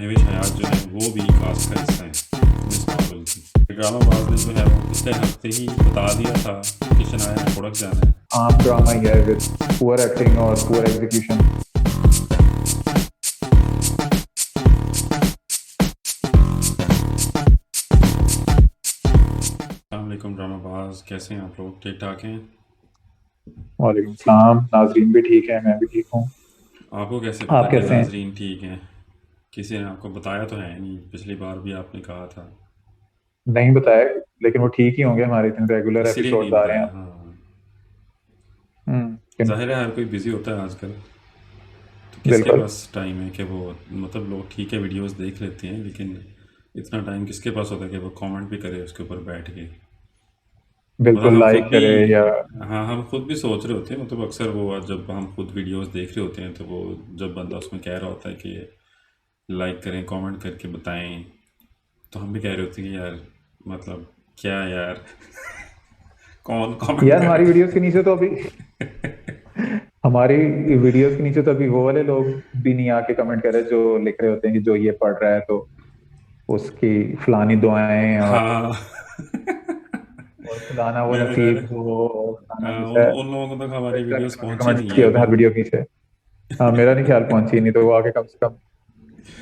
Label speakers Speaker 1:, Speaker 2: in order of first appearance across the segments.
Speaker 1: महविश हयात जो है वो भी कास्ट का हिस्सा है मिस मार्वल की। ड्रामाबाज ने जो है वो पिछले हफ्ते ही बता दिया था कि शनाया ने लुढ़क जाना है।
Speaker 2: आम ड्रामा ही है विद पुअर एक्टिंग और पुअर एग्जीक्यूशन।
Speaker 1: अस्सलाम वालेकुम ड्रामाबाज, कैसे हैं आप लोग? ठीक ठाक हैं?
Speaker 2: वालेकुम सलाम। नाजरीन भी ठीक है, मैं भी ठीक हूँ।
Speaker 1: आपको कैसे पता
Speaker 2: आप
Speaker 1: कि
Speaker 2: कैसे हैं?
Speaker 1: नाजरीन ठीक हैं? किसी ने आपको बताया तो है नहीं, पिछली बार भी आपने कहा था।
Speaker 2: नहीं बताया, लेकिन वो ठीक ही होंगे, हमारे इतने रेगुलर
Speaker 1: इसीलिए
Speaker 2: एपिसोड्स
Speaker 1: नहीं
Speaker 2: आ रहे हैं
Speaker 1: बताया,
Speaker 2: अब।
Speaker 1: हाँ।
Speaker 2: हम्म।
Speaker 1: ज़ाहिर है हर कोई बिज़ी होता है आजकल, तो किसके
Speaker 2: बिल्कुल।
Speaker 1: पास टाइम है कि वो, मतलब लोग ठीक है वीडियोस देख लेते हैं, लेकिन इतना टाइम किसके पास होता है कि वो कमेंट भी करे उसके ऊपर बैठ के। मतलब
Speaker 2: बिल्कुल
Speaker 1: हम खुद
Speaker 2: लाइक
Speaker 1: भी,
Speaker 2: करे या
Speaker 1: हाँ हम खुद भी सोच रहे होते हैं, मतलब अक्सर वो जब हम खुद वीडियोस देख रहे होते हैं तो वो जब बंदा उसमें कह रहा होता है कि लाइक करें, कमेंट करके बताएं, तो हम भी कह रहे होते हैं कि यार, मतलब क्या यार, कौन कमेंट
Speaker 2: यार हमारी
Speaker 1: करेगा।
Speaker 2: वीडियोस के नीचे तो अभी हमारी वीडियोस के नीचे तो अभी वो वाले लोग भी नहीं आके कमेंट कर रहे जो लिख रहे होते हैं कि जो ये पढ़ रहा है तो उसकी फलानी दुआएं
Speaker 1: हाँ।
Speaker 2: और फलाना वो
Speaker 1: मेरे ख्याल
Speaker 2: नसीब
Speaker 1: है,
Speaker 2: हो और फलाना कुछ
Speaker 1: उन
Speaker 2: है।
Speaker 1: उन लोगों तक
Speaker 2: तो
Speaker 1: हमारी
Speaker 2: इस तरह के
Speaker 1: वीडियोस
Speaker 2: उन्होंने
Speaker 1: पहुंची
Speaker 2: कमेंट्स
Speaker 1: नहीं
Speaker 2: किए
Speaker 1: है
Speaker 2: होते हैं
Speaker 1: अभी।
Speaker 2: हर वीडियो के नीचे। हाँ, मेरा नहीं ख्याल पहुंची, नहीं तो वो आके कम से कम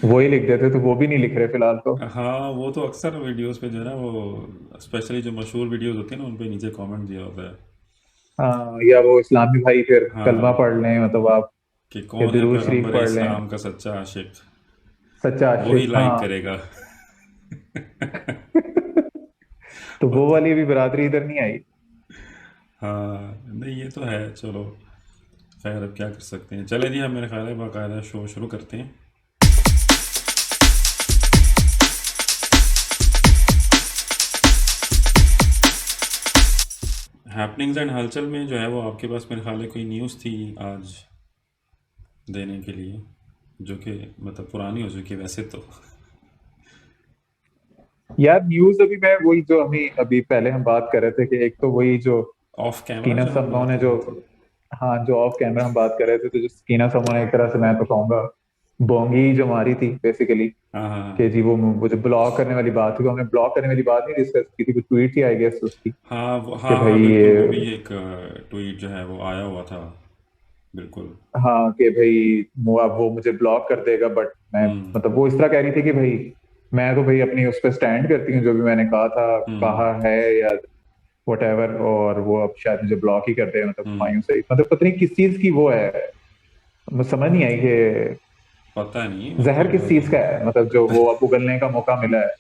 Speaker 2: वो ही लिख देते, तो वो भी नहीं लिख रहे फिलहाल तो।
Speaker 1: हाँ वो तो अक्सर वीडियोस पे जो है ना वो, स्पेशली जो मशहूर वीडियोस होती है ना, उन पे नीचे कमेंट दिया होता है।
Speaker 2: हाँ, या वो इस्लामी भाई फिर कलमा
Speaker 1: हाँ,
Speaker 2: पढ़ लें, मतलब आप
Speaker 1: कि
Speaker 2: या
Speaker 1: कौन है
Speaker 2: दुरूद शरीफ
Speaker 1: पैगंबर
Speaker 2: पढ़ लें।
Speaker 1: इस्लाम का सच्चा आशिक,
Speaker 2: सच्चा
Speaker 1: वही
Speaker 2: आशिक,
Speaker 1: लाइक
Speaker 2: हाँ।
Speaker 1: करेगा।
Speaker 2: तो
Speaker 1: वो
Speaker 2: वो
Speaker 1: तो,
Speaker 2: वाली भी बिरादरी इधर नहीं आई।
Speaker 1: हाँ नहीं ये तो है, चलो खैर अब क्या कर सकते हैं। चले जी, हम मेरे ख्याल है बाकायदा शो शुरू करते हैं। हैपनिंग्स एंड हलचल में जो है वो आपके पास मेरे ख्याल है कोई न्यूज़ थी आज देने के लिए, जो कि मतलब पुरानी हो चुकी है वैसे तो।
Speaker 2: यार न्यूज अभी मैं वही जो हमें अभी पहले हम बात कर रहे थे कि एक तो वही जो
Speaker 1: ऑफ कैमरा
Speaker 2: सकीना
Speaker 1: जो हम
Speaker 2: समों
Speaker 1: बात
Speaker 2: ने
Speaker 1: कर
Speaker 2: जो,
Speaker 1: रहे थे।
Speaker 2: हाँ जो ऑफ कैमरा हम बात कर रहे थे, तो जो सकीना समों ने एक तरह से मैं तो कहूंगा बोंगी जो मारी थी बेसिकली।
Speaker 1: हाँ हाँ
Speaker 2: कि
Speaker 1: हाँ।
Speaker 2: जी वो जो ब्लॉक करने वाली बात थी, तो हमने ब्लॉक करने वाली बात नहीं डिस्कस की थी, कुछ ट्वीट थी आई गेस उसकी।
Speaker 1: हाँ
Speaker 2: कि
Speaker 1: हाँ
Speaker 2: भाई
Speaker 1: हाँ बिल्कुल, वो भी
Speaker 2: ये,
Speaker 1: एक ट्वीट जो है वो आया हुआ था। बिल्कुल।
Speaker 2: हाँ कि भाई वो अब वो मुझे ब्लॉक कर देगा, बट मैं,
Speaker 1: हम्म
Speaker 2: मतलब वो इस तरह कह रही थी कि भाई मैं तो भाई अपनी उस पर स्टैंड करती हूँ, जो भी मैंने कहा था
Speaker 1: हम्म
Speaker 2: कहा है या वट, और वो अब शायद मुझे ब्लॉक ही कर दे, मतलब
Speaker 1: हम्म।
Speaker 2: हुमायूं से, मतलब पता नहीं किस चीज की वो है। मुझे समझ नहीं आई कि
Speaker 1: पता नहीं
Speaker 2: जहर किस चीज का
Speaker 1: मतलब।
Speaker 2: है, मतलब जो वो अब उगलने का मौका मिला है।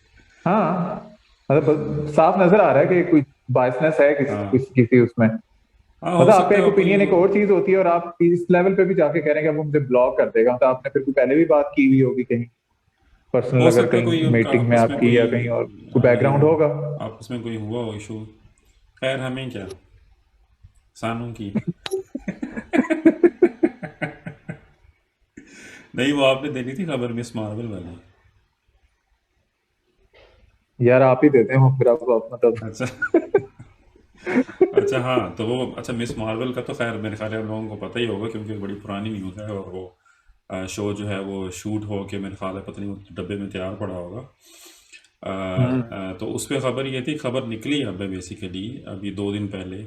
Speaker 2: हाँ, मतलब साफ नजर आ रहा है कि कोई बायसनेस है
Speaker 1: हाँ
Speaker 2: किसी उसमें।
Speaker 1: हाँ, हो
Speaker 2: मतलब आपका
Speaker 1: सकता
Speaker 2: एक
Speaker 1: है कोई।
Speaker 2: ओपिनियन एक और चीज होती है, और आप इस लेवल पे भी जाके कह रहे हैं कि अब वो मुझे ब्लॉक कर देगा, मतलब आपने फिर कोई पहले भी बात की हुई होगी कहीं पर्सनल,
Speaker 1: हो
Speaker 2: अगर
Speaker 1: सकता है कोई
Speaker 2: कहीं
Speaker 1: उनका
Speaker 2: मीटिंग में
Speaker 1: आपस में
Speaker 2: आपकी
Speaker 1: कोई,
Speaker 2: या कहीं और कोई
Speaker 1: आई मीन
Speaker 2: बैकग्राउंड होगा।
Speaker 1: आपस में कोई हुआ हो इशू। खैर हमें क्या, सानू की। नहीं वो आपने देखी थी खबर मिस मार्वल वाली?
Speaker 2: यार आप ही देते हो फिर, आप मतलब
Speaker 1: अच्छा। अच्छा हाँ, तो वो अच्छा मिस मार्वल का तो खैर मेरे ख्याल है आप लोगों को पता ही होगा, क्योंकि बड़ी पुरानी न्यूज़ है, और वो शो जो है वो शूट हो के मेरे ख्याल है पता नहीं वो डब्बे में तैयार पड़ा होगा।
Speaker 2: हम्म।
Speaker 1: तो उस पर खबर ये थी, खबर निकली अब बेसिकली अभी 2 दिन पहले,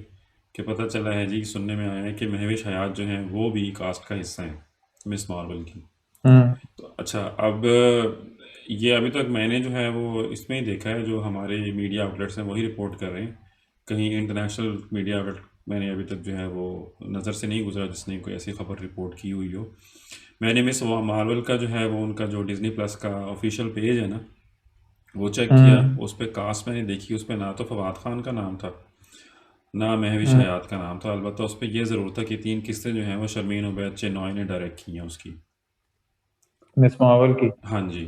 Speaker 1: कि पता चला है जी, सुनने में आया है कि महविश हयात जो हैं वो भी कास्ट का हिस्सा हैं मिस मार्वल की।
Speaker 2: हम्म।
Speaker 1: तो अच्छा अब ये अभी तक मैंने जो है वो इसमें ही देखा है, जो हमारे मीडिया आउटलेट्स हैं वही रिपोर्ट कर रहे हैं। कहीं इंटरनेशनल मीडिया आउटलेट मैंने अभी तक जो है वो नज़र से नहीं गुजरा जिसने कोई ऐसी खबर रिपोर्ट की हुई हो। मैंने मिस मार्वल का जो है वो उनका जो डिज्नी प्लस का ऑफिशियल पेज है ना, वो चेक किया,
Speaker 2: हम्म।
Speaker 1: उस पर कास्ट मैंने देखी, उस पर ना तो फवाद खान का नाम था, ना महविश
Speaker 2: हम्म।
Speaker 1: हयात का नाम था। अलबत्ता उस पर यह ज़रूर था कि 3 किस्तें जो हैं वो शर्मीन उबैद चेनॉय ने डायरेक्ट की हैं उसकी।
Speaker 2: मिस मार्वल की।
Speaker 1: हाँ जी।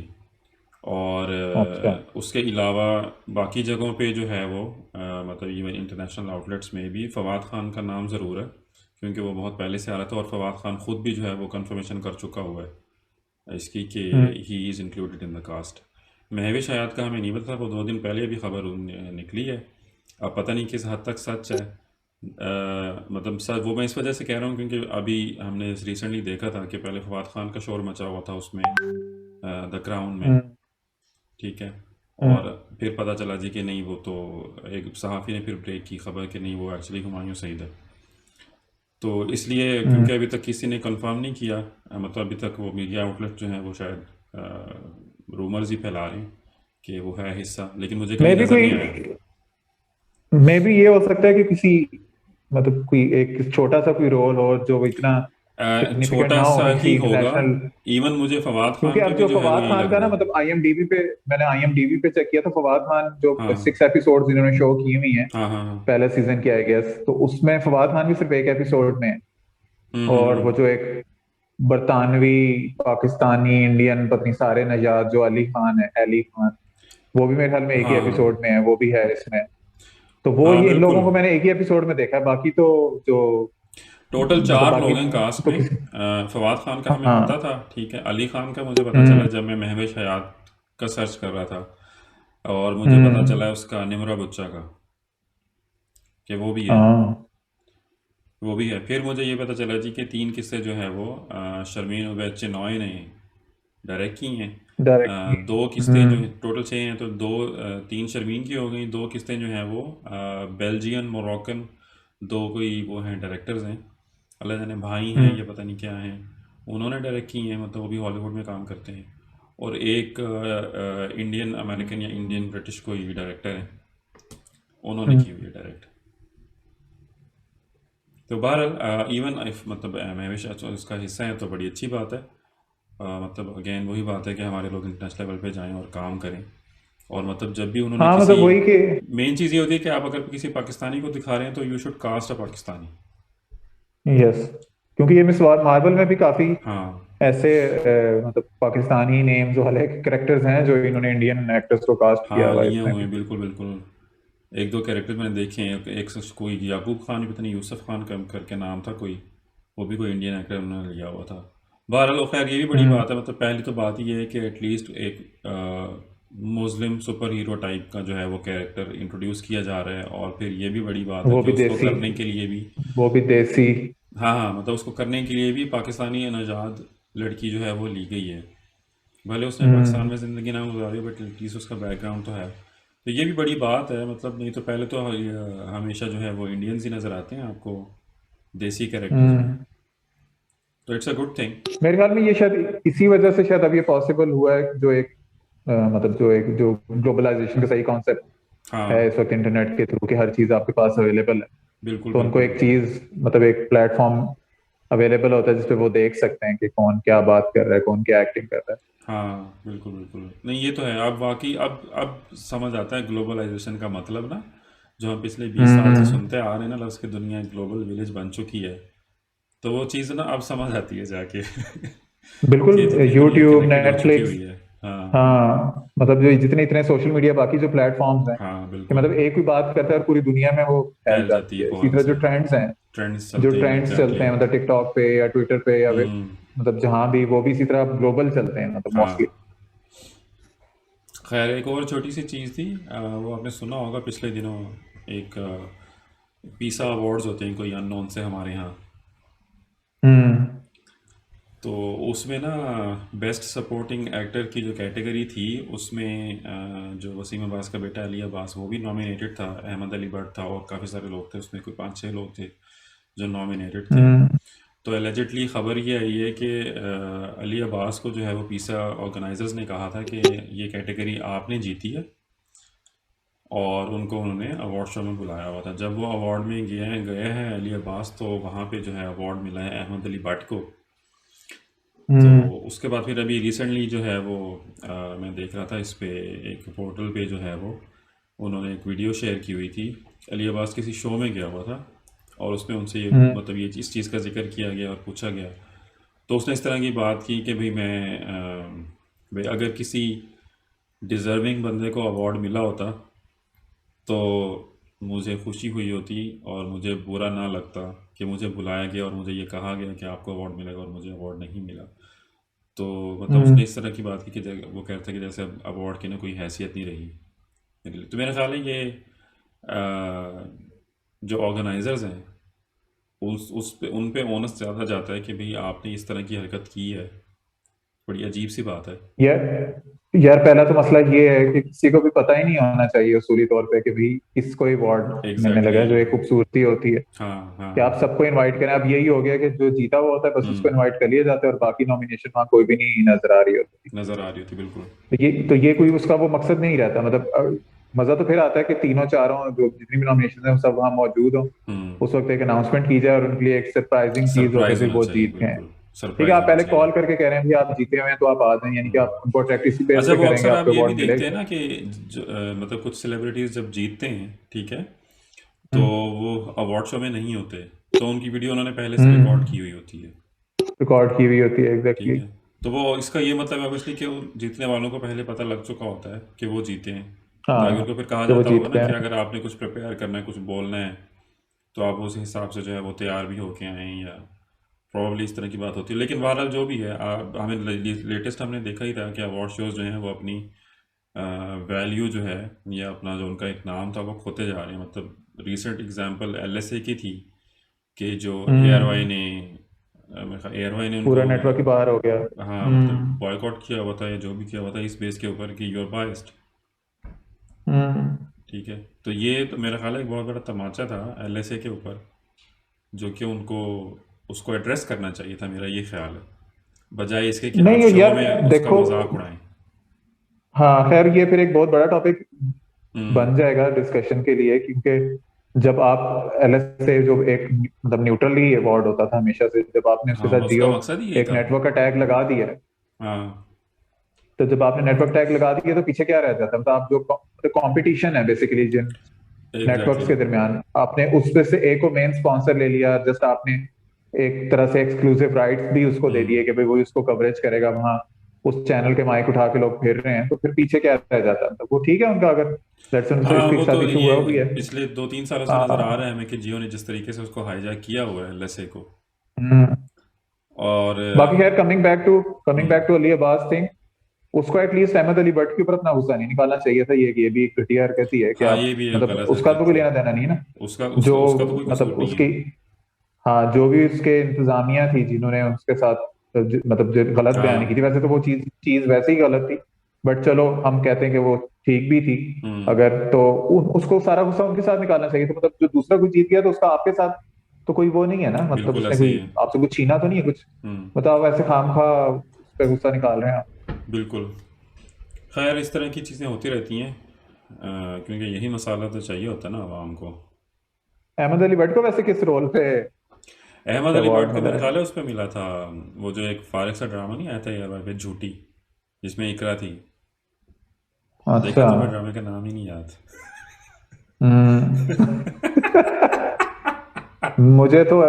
Speaker 1: और
Speaker 2: अच्छा।
Speaker 1: उसके अलावा बाकी जगहों पे जो है वो मतलब इवन इंटरनेशनल आउटलेट्स में भी फवाद खान का नाम ज़रूर है, क्योंकि वो बहुत पहले से आ रहा था, और फवाद खान खुद भी जो है वो कंफर्मेशन कर चुका हुआ है इसकी कि
Speaker 2: hmm.
Speaker 1: He is included in the cast. Mahvish Hayat का हमें नहीं पता था, वो 2 दिन पहले अभी खबर निकली है। अब पता नहीं किस हद तक सच है। मतलब सच वो मैं इस वजह से कह रहा हूँ क्योंकि अभी हमने रिसेंटली देखा था कि पहले फवाद खान का शोर मचा हुआ था उसमें, द क्राउन में,
Speaker 2: हम्म,
Speaker 1: ठीक है।
Speaker 2: हम्म,
Speaker 1: और फिर पता चला जी कि नहीं, वो तो एक सहाफ़ी ने फिर ब्रेक की खबर कि नहीं, वो एक्चुअली हुमायूं सईद है। तो इसलिए
Speaker 2: हम्म।
Speaker 1: क्योंकि अभी तक किसी ने कंफर्म नहीं किया, मतलब अभी तक वो मीडिया आउटलेट जो हैं वो शायद रूमर्स ही फैला रहे हैं कि वो है हिस्सा, लेकिन मुझे
Speaker 2: मे
Speaker 1: कहीं
Speaker 2: भी
Speaker 1: नज़र
Speaker 2: कोई
Speaker 1: नहीं आया।
Speaker 2: मे भी ये हो सकता है कि किसी मतलब कोई एक छोटा सा कोई रोल हो जो इतना सिग्निफिकेंट
Speaker 1: छोटा
Speaker 2: ना हो
Speaker 1: सा ही
Speaker 2: किसी
Speaker 1: होगा।
Speaker 2: इंटरनेशनल।
Speaker 1: इवन मुझे फवाद
Speaker 2: क्योंकि
Speaker 1: खान के
Speaker 2: अब
Speaker 1: भी
Speaker 2: जो
Speaker 1: जो है वो
Speaker 2: फवाद
Speaker 1: यही
Speaker 2: खान
Speaker 1: लग
Speaker 2: का
Speaker 1: रहा
Speaker 2: ना
Speaker 1: है।
Speaker 2: मतलब आईएमडीबी पे, मैंने आईएमडीबी पे चेक किया तो फवाद खान जो
Speaker 1: हाँ
Speaker 2: 6 एपिसोड इन्होंने शो की हुई हैं
Speaker 1: हाँ हाँ हाँ।
Speaker 2: पहले सीजन के, आई गेस, तो उसमें फवाद खान भी सिर्फ एक एपिसोड में है। और वो
Speaker 1: हम्म।
Speaker 2: जो एक बरतानवी पाकिस्तानी इंडियन पत्नी सारे नजात जो अली खान है, अली खान, वो भी मेरे ख्याल में एक ही
Speaker 1: हाँ
Speaker 2: एपिसोड में है, वो भी है इसमें। तो वो
Speaker 1: हाँ
Speaker 2: ये इन
Speaker 1: बिल्कुल।
Speaker 2: लोगों को मैंने एक ही एपिसोड में देखा है, बाकी तो जो
Speaker 1: टोटल
Speaker 2: मतलब
Speaker 1: 4
Speaker 2: बाकी
Speaker 1: लोग हैं कास्ट
Speaker 2: तो
Speaker 1: में।
Speaker 2: किसी।
Speaker 1: फवाद खान का हमें पता
Speaker 2: हाँ।
Speaker 1: था, ठीक है। अली खान का मुझे पता चला
Speaker 2: हम्म,
Speaker 1: जब मैं महवेश हयात का सर्च कर रहा था, और मुझे पता
Speaker 2: हम्म।
Speaker 1: चला उसका निमरा बुच्चा का, कि वो भी है।
Speaker 2: हाँ।
Speaker 1: वो भी है। फिर मुझे ये पता चला जी कि 3 किस्से जो है वो शर्मीन उबैद चिनॉय ने डायरेक्ट की हैं।
Speaker 2: डायरेक्टली।
Speaker 1: 2 किस्तें जो
Speaker 2: हम्म,
Speaker 1: हैं, टोटल 6 हैं, तो 2 3 शर्मीन की हो गई, 2 किस्तें जो हैं वो बेल्जियन मोरक्कन, 2 कोई वो हैं डायरेक्टर्स हैं, अल्लाह जाने भाई हैं
Speaker 2: हम्म,
Speaker 1: या पता नहीं क्या हैं, उन्होंने डायरेक्ट की हैं, मतलब वो भी हॉलीवुड में काम करते हैं। और एक इंडियन अमेरिकन या इंडियन ब्रिटिश कोई डायरेक्टर है, उन्होंने
Speaker 2: हम्म।
Speaker 1: की हुई है डायरेक्ट। तो बहरहाल इवन इफ मतलब महवेश इसका हिस्सा है तो बड़ी अच्छी बात है। मतलब अगेन वही बात है कि हमारे लोग इंटरनेशनल लेवल पे जाएं और काम करें। और मतलब जब भी उन्होंने
Speaker 2: हाँ
Speaker 1: किसी,
Speaker 2: मतलब वही कि
Speaker 1: मेन चीज़ ये होती है कि आप अगर किसी पाकिस्तानी को दिखा रहे हैं तो you should cast a Pakistani.
Speaker 2: Yes, क्योंकि ये मिस मार्वल में भी काफी
Speaker 1: हाँ
Speaker 2: ऐसे मतलब पाकिस्तानी नेम्स वाले कैरेक्टर्स हैं जो इन्होंने इंडियन एक्टर्स को कास्ट किया
Speaker 1: हाँ,
Speaker 2: हुआ है
Speaker 1: लिए
Speaker 2: इसमें
Speaker 1: हुए
Speaker 2: भी।
Speaker 1: हैं, बिल्कुल बिल्कुल। एक दो कैरेक्टर मैंने देखे हैं, कोई याकूब खान, पता नहीं यूसुफ खान करके नाम था कोई, वो भी कोई इंडियन एक्टर उन्होंने लिया हुआ था। बहरहाल खैर ये भी बड़ी
Speaker 2: हम्म,
Speaker 1: बात है। मतलब पहली तो बात ये है कि एटलीस्ट एक मुस्लिम सुपर हीरो टाइप का जो है वो कैरेक्टर इंट्रोड्यूस किया जा रहा है, और फिर ये भी भले
Speaker 2: वो
Speaker 1: कि
Speaker 2: भी
Speaker 1: उसको
Speaker 2: देसी,
Speaker 1: करने के लिए भी,
Speaker 2: वो भी देसी।
Speaker 1: हाँ हाँ, मतलब उसको करने के लिए भी पाकिस्तानी नजाद लड़की जो है वो ली गई है। भले उसने पाकिस्तान
Speaker 2: हम्म।
Speaker 1: में ज़िंदगी ना गुजारी, बट एटलीस्ट उसका बैकग्राउंड तो है। तो ये भी बड़ी बात है। मतलब नहीं तो पहले तो हमेशा जो है वो इंडियंस ही नज़र आते हैं आपको देसी कैरेक्टर्स में।
Speaker 2: हम्म।
Speaker 1: तो इट्स अ गुड थिंग।
Speaker 2: मेरे ख्याल में ये शायद इसी वजह से शायद अब ये पॉसिबल हुआ है, जो एक मतलब जो ग्लोबलाइजेशन का सही कॉन्सेप्ट है
Speaker 1: हाँ
Speaker 2: इस वक्त इंटरनेट के थ्रू कि हर चीज आपके पास अवेलेबल है।
Speaker 1: बिल्कुल
Speaker 2: तो उनको
Speaker 1: बिल्कुल
Speaker 2: एक
Speaker 1: बिल्कुल।
Speaker 2: चीज मतलब एक प्लेटफॉर्म अवेलेबल होता है जिसपे वो देख सकते हैं कि कौन क्या बात कर रहा है, कौन क्या एक्टिंग कर रहा है।
Speaker 1: हाँ बिल्कुल बिल्कुल, नहीं ये तो है। अब वाकई अब समझ आता है ग्लोबलाइजेशन का मतलब ना, जो हम पिछले 20 साल से
Speaker 2: हम्म,
Speaker 1: सुनते आ रहे हैं ना, लफ्ज़ कि दुनिया एक ग्लोबल विलेज बन चुकी है। तो वो चीज़ ना अब समझ आती है जाके
Speaker 2: बिल्कुल।
Speaker 1: कि जितनी दुनिया
Speaker 2: यूट्यूब,
Speaker 1: कनेक्टेड हो चुकी
Speaker 2: नेटफ्लिक्स,
Speaker 1: हुई है। हाँ
Speaker 2: हाँ मतलब जो जितने इतने सोशल मीडिया बाकी जो प्लेटफॉर्म्स हैं
Speaker 1: हाँ
Speaker 2: कि
Speaker 1: बिल्कुल।
Speaker 2: मतलब एक भी बात करता है और पूरी दुनिया में वो फैल
Speaker 1: फैल जाती
Speaker 2: जाती
Speaker 1: है
Speaker 2: है। इसी
Speaker 1: फ़ौरन
Speaker 2: तरह जो
Speaker 1: से।
Speaker 2: ट्रेंड्स हैं,
Speaker 1: ट्रेंड्स
Speaker 2: जो
Speaker 1: चलते हैं
Speaker 2: ट्रेंड्स चलते
Speaker 1: एग्जैक्टली।
Speaker 2: हैं मतलब टिकटॉक पे या ट्विटर पे या
Speaker 1: हम्म।
Speaker 2: मतलब जहां भी, वो भी इसी तरह ग्लोबल चलते हैं मतलब मोस्टली।
Speaker 1: हाँ खैर, एक और छोटी सी चीज़ थी, वो आपने सुना होगा पिछले दिनों, एक पीसा अवार्ड्स होते हैं कोई अननोन से हमारे यहाँ।
Speaker 2: हम्म,
Speaker 1: तो उसमें ना बेस्ट सपोर्टिंग एक्टर की जो कैटेगरी थी उसमें जो वसीम अब्बास का बेटा अली अब्बास वो भी नॉमिनेटेड था, अहमद अली भट्ट था, और काफ़ी सारे लोग थे उसमें, कोई 5-6 लोग थे जो नॉमिनेटेड थे।
Speaker 2: हम्म,
Speaker 1: तो एलिजिडली ख़बर ये आई है कि अली अब्बास को जो है वो पीसा ऑर्गेनाइजर्स ने कहा था कि ये कैटेगरी आपने जीती है, और उनको उन्होंने अवार्ड शो में बुलाया हुआ था। जब वो अवार्ड में गए हैं अली अब्बास, तो वहाँ पे जो है अवार्ड मिला है अहमद अली भट्ट को। तो
Speaker 2: हम्म,
Speaker 1: उसके बाद फिर अभी रिसेंटली जो है वो मैं देख रहा था इस पे, एक पोर्टल पे जो है वो उन्होंने एक वीडियो शेयर की हुई थी। अली अब्बास किसी शो में गया हुआ था, और उसमें उनसे ये
Speaker 2: हम्म,
Speaker 1: मतलब ये इस चीज़ का जिक्र किया गया और पूछा गया। तो उसने इस तरह की बात की कि भाई अगर किसी डिज़र्विंग बंदे को अवार्ड मिला होता तो मुझे खुशी हुई होती, और मुझे बुरा ना लगता कि मुझे बुलाया गया और मुझे ये कहा गया कि आपको अवार्ड मिलेगा और मुझे अवार्ड नहीं मिला। तो मतलब उसने
Speaker 2: हम्म।
Speaker 1: इस तरह की बात की कि वो कहता है कि जैसे अब अवार्ड की ना कोई हैसियत नहीं रही मेरे लिए। तो मेरा ख्याल है ये जो ऑर्गेनाइजर्स हैं उस पे उन पे ओनस ज़्यादा जाता है कि भाई आपने इस तरह की हरकत की है, बड़ी अजीब सी बात है।
Speaker 2: यार यार पहला तो मसला ये है कि किसी को भी पता ही नहीं होना चाहिए उसूली तौर पे कि भाई किसको अवार्ड मिलने लगा
Speaker 1: एग्जैक्टली
Speaker 2: है, जो एक
Speaker 1: exactly.
Speaker 2: खूबसूरती होती है
Speaker 1: हाँ हाँ
Speaker 2: कि आप
Speaker 1: हाँ।
Speaker 2: सबको इनवाइट करें। अब यही हो गया कि जो जीता हुआ होता है बस उसको
Speaker 1: हम्म।
Speaker 2: इनवाइट कर लिया जाता है और बाकी नॉमिनेशन वहाँ कोई भी नहीं नजर आ रही होती।
Speaker 1: नजर आ रही होती बिल्कुल।
Speaker 2: तो ये कोई उसका वो मकसद नहीं रहता, मतलब मजा तो फिर आता है कि तीनों चारों जो जितनी भी नॉमिनेशन है वो सब वहाँ मौजूद हो।
Speaker 1: हम्म।
Speaker 2: उस वक्त एक अनाउंसमेंट की जाए और उनके लिए एक सरप्राइजिंग चीज हो कि
Speaker 1: सरप्राइज
Speaker 2: भाई
Speaker 1: होना
Speaker 2: वो
Speaker 1: चाहिए,
Speaker 2: जीत गए हैं।
Speaker 1: बिल्कुल
Speaker 2: ठीक है,
Speaker 1: सरप्राइज
Speaker 2: आप
Speaker 1: होना
Speaker 2: पहले
Speaker 1: चाहिए।
Speaker 2: कॉल करके कह रहे हैं भाई आप जीते हुए हैं तो आप आ जाएं, यानी कि
Speaker 1: हम्म।
Speaker 2: आप उनको अट्रैक्ट इसी बेस
Speaker 1: अच्छा,
Speaker 2: पे
Speaker 1: वो
Speaker 2: करेंगे,
Speaker 1: अक्सर आप
Speaker 2: आपको
Speaker 1: ये भी
Speaker 2: अवार्ड
Speaker 1: देखते हैं
Speaker 2: मिलेगा।
Speaker 1: ना कि मतलब कुछ सेलिब्रिटीज जब जीतते हैं, ठीक है, तो
Speaker 2: हम्म।
Speaker 1: वो अवार्ड शो में नहीं होते, तो उनकी वीडियो उन्होंने पहले से रिकॉर्ड की
Speaker 2: हम्म।
Speaker 1: हुई होती है।
Speaker 2: रिकॉर्ड की हुई होती है,
Speaker 1: ठीक
Speaker 2: एग्जैक्टली।
Speaker 1: है। तो वो इसका ये मतलब है ऑब्वियसली कि वो जीतने वालों को पहले पता लग चुका होता है कि वो जीते हैं। ताकि
Speaker 2: हाँ,
Speaker 1: उनको फिर कहा
Speaker 2: कि वो
Speaker 1: जाता होगा
Speaker 2: जीत
Speaker 1: ना
Speaker 2: गए
Speaker 1: कि
Speaker 2: हैं।
Speaker 1: अगर आपने कुछ प्रिपेयर करना है, कुछ बोलना है, तो आप उस हिसाब से जो है वो तैयार भी होके आएँ, या प्रॉब्ली इस तरह की बात होती है। लेकिन बहरहाल जो भी है, हमें लेटेस्ट हमने देखा ही था कि अवार्ड शोज़ जो हैं वो अपनी वैल्यू जो है, या अपना जो उनका एक नाम था वो खोते जा रहे हैं। मतलब रिसेंट एग्जांपल एलएसए की थी कि जो एयरवाई
Speaker 2: हम्म।
Speaker 1: ने मेरे ख्याल एयरवाई ने उनको,
Speaker 2: पूरा नेटवर्क ही बाहर हो गया।
Speaker 1: हाँ मतलब
Speaker 2: हम्म।
Speaker 1: बॉयकॉट किया हुआ था, या जो भी किया हुआ था इस बेस के ऊपर कि यू आर बायस्ड।
Speaker 2: हम्म।
Speaker 1: ठीक है। तो ये तो मेरा ख्याल है एक बहुत बड़ा तमाचा था एलएसए के ऊपर, जो कि उनको उसको एड्रेस करना चाहिए था, मेरा ये ख्याल है, बजाय इसके कि आप
Speaker 2: नहीं
Speaker 1: शो
Speaker 2: यार,
Speaker 1: में उसका
Speaker 2: देखो,
Speaker 1: मजाक उड़ाएं।
Speaker 2: हाँ खैर ये फिर एक बहुत बड़ा टॉपिक
Speaker 1: हम्म।
Speaker 2: बन जाएगा डिस्कशन के लिए, क्योंकि जब आप एलएसए जो एक मतलब न्यूट्रली अवार्ड होता था हमेशा से, जब आपने उसके
Speaker 1: हाँ,
Speaker 2: साथ
Speaker 1: उसका
Speaker 2: जियो
Speaker 1: मकसद ही यही
Speaker 2: एक
Speaker 1: था।
Speaker 2: नेटवर्क का टैग लगा दिया है,
Speaker 1: हाँ।
Speaker 2: तो जब आपने नेटवर्क टैग लगा दिया तो पीछे क्या रह जाता है, मतलब आप जो कंपटीशन है बेसिकली जिन नेटवर्क्स
Speaker 1: एग्जैक्टली।
Speaker 2: के दरमियान, आपने उसमें से एक को मेन स्पॉन्सर ले लिया, जस्ट आपने एक तरह से एक्सक्लूसिव राइट्स भी उसको दे
Speaker 1: हम्म।
Speaker 2: दिए कि भाई वही उसको कवरेज करेगा वहां, उस चैनल के माइक उठा के लोग फिर रहे हैं, तो फिर पीछे क्या रह जाता है। तो वो ठीक है उनका, अगर लेट्स उनसे
Speaker 1: हाँ,
Speaker 2: इसके
Speaker 1: वो
Speaker 2: साथ
Speaker 1: तो
Speaker 2: इशू
Speaker 1: ये
Speaker 2: हुआ भी है।
Speaker 1: पिछले 2-3 सालों से नज़र आ
Speaker 2: हाँ।
Speaker 1: रहा है हमें कि जियो ने जिस तरीके से उसको हाईजैक किया हुआ है लसे को।
Speaker 2: हम्म।
Speaker 1: और
Speaker 2: बाकी खैर coming back
Speaker 1: hmm.
Speaker 2: To Ali Abbas thing, उसको एटलीस्ट अहमद अली भट्ट के ऊपर अपना गुस्सा नहीं निकालना चाहिए था। ये भी एक घटिया हरकत ही है कि
Speaker 1: हाँ,
Speaker 2: आप
Speaker 1: ये भी एक
Speaker 2: मतलब
Speaker 1: गलत
Speaker 2: उसका
Speaker 1: हरकत
Speaker 2: तो कोई
Speaker 1: थी।
Speaker 2: लेना देना नहीं है ना।
Speaker 1: उसका
Speaker 2: जो
Speaker 1: उसका उसका तो कोई कसूर
Speaker 2: मतलब
Speaker 1: नहीं है।
Speaker 2: उसकी, हाँ जो भी उसके इंतजामिया थी जिन्होंने उसके साथ मतलब जो गलत बयानी की
Speaker 1: हाँ।
Speaker 2: थी, वैसे तो वो चीज चीज वैसे ही गलत थी, बट चलो हम कहते हैं कि वो ठीक भी थी।
Speaker 1: हम्म।
Speaker 2: अगर तो उसको सारा गुस्सा उनके साथ निकालना चाहिए, तो मतलब जो दूसरा कोई जीत गया तो उसका आपके साथ तो कोई वो नहीं है ना, मतलब
Speaker 1: बिल्कुल
Speaker 2: उसने
Speaker 1: ऐसे ही
Speaker 2: कोई
Speaker 1: है।
Speaker 2: आपसे कुछ छीना तो नहीं है कुछ,
Speaker 1: हम्म।
Speaker 2: मतलब आप ऐसे खाम खा उस पर गुस्सा निकाल रहे हैं आप।
Speaker 1: बिल्कुल। खैर इस तरह की चीज़ें होती रहती हैं, क्योंकि यही मसाला तो चाहिए होता है ना आवाम को।
Speaker 2: अहमद अली भट्ट को वैसे किस रोल पे
Speaker 1: अहमद अली
Speaker 2: अवार्ड
Speaker 1: भट्ट को
Speaker 2: मिला
Speaker 1: मेरे
Speaker 2: है?
Speaker 1: ख्याल है उस पर मिला था, वो जो एक फारिग सा ड्रामा नहीं आया था यार भाई पे, झूठी, जिसमें इकरा थी। देखा
Speaker 2: अच्छा।
Speaker 1: तुम्हें ड्रामे का नाम ही नहीं याद।
Speaker 2: हम्म। मुझे तो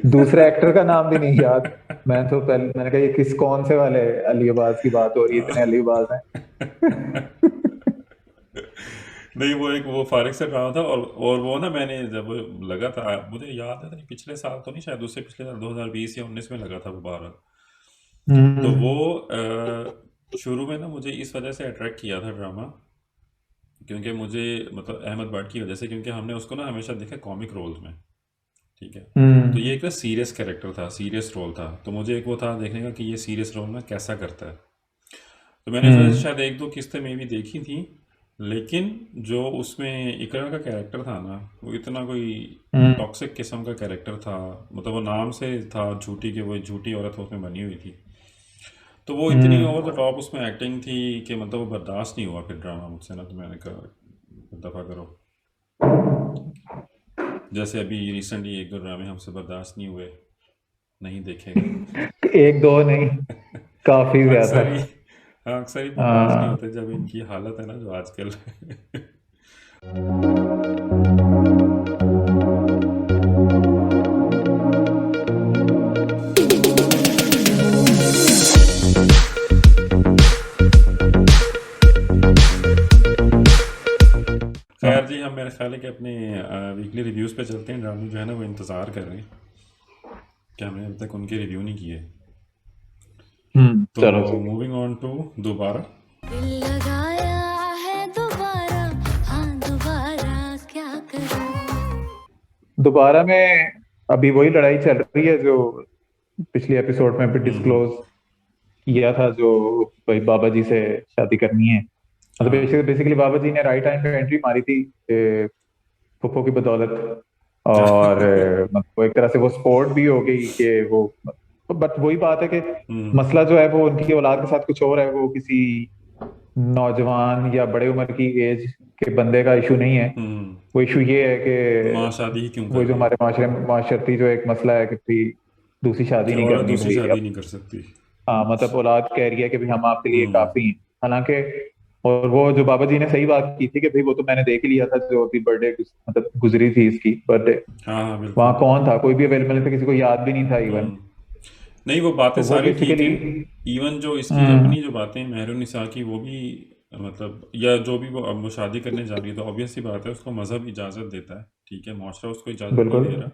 Speaker 2: दूसरे एक्टर का नाम भी नहीं याद। मैंने कहा ये कौन से वाले अली अब्बास की बात हो रही है, इतने अली अब्बास हैं।
Speaker 1: नहीं, वो एक वो फारिग से ड्रामा था, और वो ना मैंने जब लगा था, मुझे याद है पिछले साल तो नहीं, शायद उससे पिछले साल 2020 या 19 में लगा था वो 12। तो
Speaker 2: हम्म।
Speaker 1: वो शुरू में ना मुझे इस वजह से अट्रैक्ट किया था ड्रामा, क्योंकि मुझे मतलब अहमद भट्ट की वजह से, क्योंकि हमने उसको ना हमेशा देखा कॉमिक रोल्स में। ठीक है। तो ये
Speaker 2: हम्म।
Speaker 1: एक ना सीरियस कैरेक्टर था, सीरियस रोल था, तो मुझे एक वो था देखने का कि ये सीरियस रोल में कैसा करता है। तो मैंने इस वजह से
Speaker 2: हम्म।
Speaker 1: शायद एक दो किस्तें में भी देखी थी। लेकिन जो उसमें इकरा का कैरेक्टर था ना, वो इतना कोई
Speaker 2: हम्म।
Speaker 1: टॉक्सिक किस्म का कैरेक्टर था, मतलब वो नाम से था झूठी, कि वो झूठी औरत उसमें बनी हुई थी। तो वो इतनी ओवर द टॉप उसमें एक्टिंग थी कि मतलब वो बर्दाश्त नहीं हुआ फिर ड्रामा मुझसे ना, तो मैंने कहा दफ़ा करो। जैसे अभी रिसेंटली एक दो ड्रामे हमसे बर्दाश्त नहीं हुए, नहीं देखे गए।
Speaker 2: एक दो नहीं, काफी ज्यादा।
Speaker 1: अक्सर ही, हाँ अक्सर ही बर्दाश्त नहीं
Speaker 2: हाँ।
Speaker 1: होते जब इनकी हालत है ना जो आजकल। खैर जी, हम मेरे ख्याल है कि अपने वीकली रिव्यूज़ पे चलते हैं। ड्रामे जो है ना वो इंतज़ार कर रहे हैं कि हमने अभी तक उनके रिव्यू नहीं किए। तो
Speaker 2: चलो जी।
Speaker 1: मूविंग ऑन टू दोबारा।
Speaker 3: दिल लगाया है दोबारा, हाँ दोबारा क्या करूं।
Speaker 2: दोबारा में अभी वही लड़ाई चल रही है जो पिछली एपिसोड में भी
Speaker 1: हम्म।
Speaker 2: डिस्क्लोज किया था, जो भाई बाबा जी से शादी करनी है। मतलब
Speaker 1: हाँ
Speaker 2: बेसिकली बाबा जी ने राइट टाइम पे एंट्री मारी थी फुफ्फो की बदौलत। और मतलब वो एक तरह से वो स्पोर्ट भी हो गई कि वो, बट वही बात है कि
Speaker 1: हम्म
Speaker 2: मसला जो है वो उनकी औलाद के साथ कुछ और है, वो किसी नौजवान या बड़े उम्र की एज के बंदे का इशू नहीं है।
Speaker 1: हम्म
Speaker 2: वो इशू ये है
Speaker 1: माँ
Speaker 2: कि
Speaker 1: शादी ही क्यों कर
Speaker 2: वो जो
Speaker 1: रही है
Speaker 2: हमारे माशरती जो एक मसला है कि भाई दूसरी
Speaker 1: कि
Speaker 2: शादी नहीं
Speaker 1: औरत
Speaker 2: करनी
Speaker 1: दूसरी
Speaker 2: भाई
Speaker 1: शादी
Speaker 2: अब।
Speaker 1: नहीं कर सकती।
Speaker 2: हाँ मतलब औलाद कह रही है कि भाई हम आपके लिए
Speaker 1: हम्म
Speaker 2: काफी हैं, हालांकि। और वो जो बाबा जी ने सही बात की थी कि भाई वो तो मैंने देख ही लिया था, जो अभी बर्थडे मतलब गुजरी थी इसकी बर्थडे,
Speaker 1: हाँ हाँ
Speaker 2: वहाँ
Speaker 1: बिल्कुल।
Speaker 2: कौन था, कोई भी अवेलेबल नहीं था, किसी को याद भी नहीं था इवन।
Speaker 1: हम्म नहीं वो बातें
Speaker 2: तो वो
Speaker 1: सारी ठीक
Speaker 2: बेसिकली।
Speaker 1: हैं। इवन जो इसकी
Speaker 2: हम्म।
Speaker 1: अपनी जो बातें महरुनिसा की वो भी मतलब या जो भी वो अब वो शादी करने जा रही है तो ऑब्वियस सी बात है उसको मज़हब इजाज़त देता है। ठीक है माशरा उसको इजाज़त नहीं
Speaker 2: बिल्कुल।
Speaker 1: दे रहा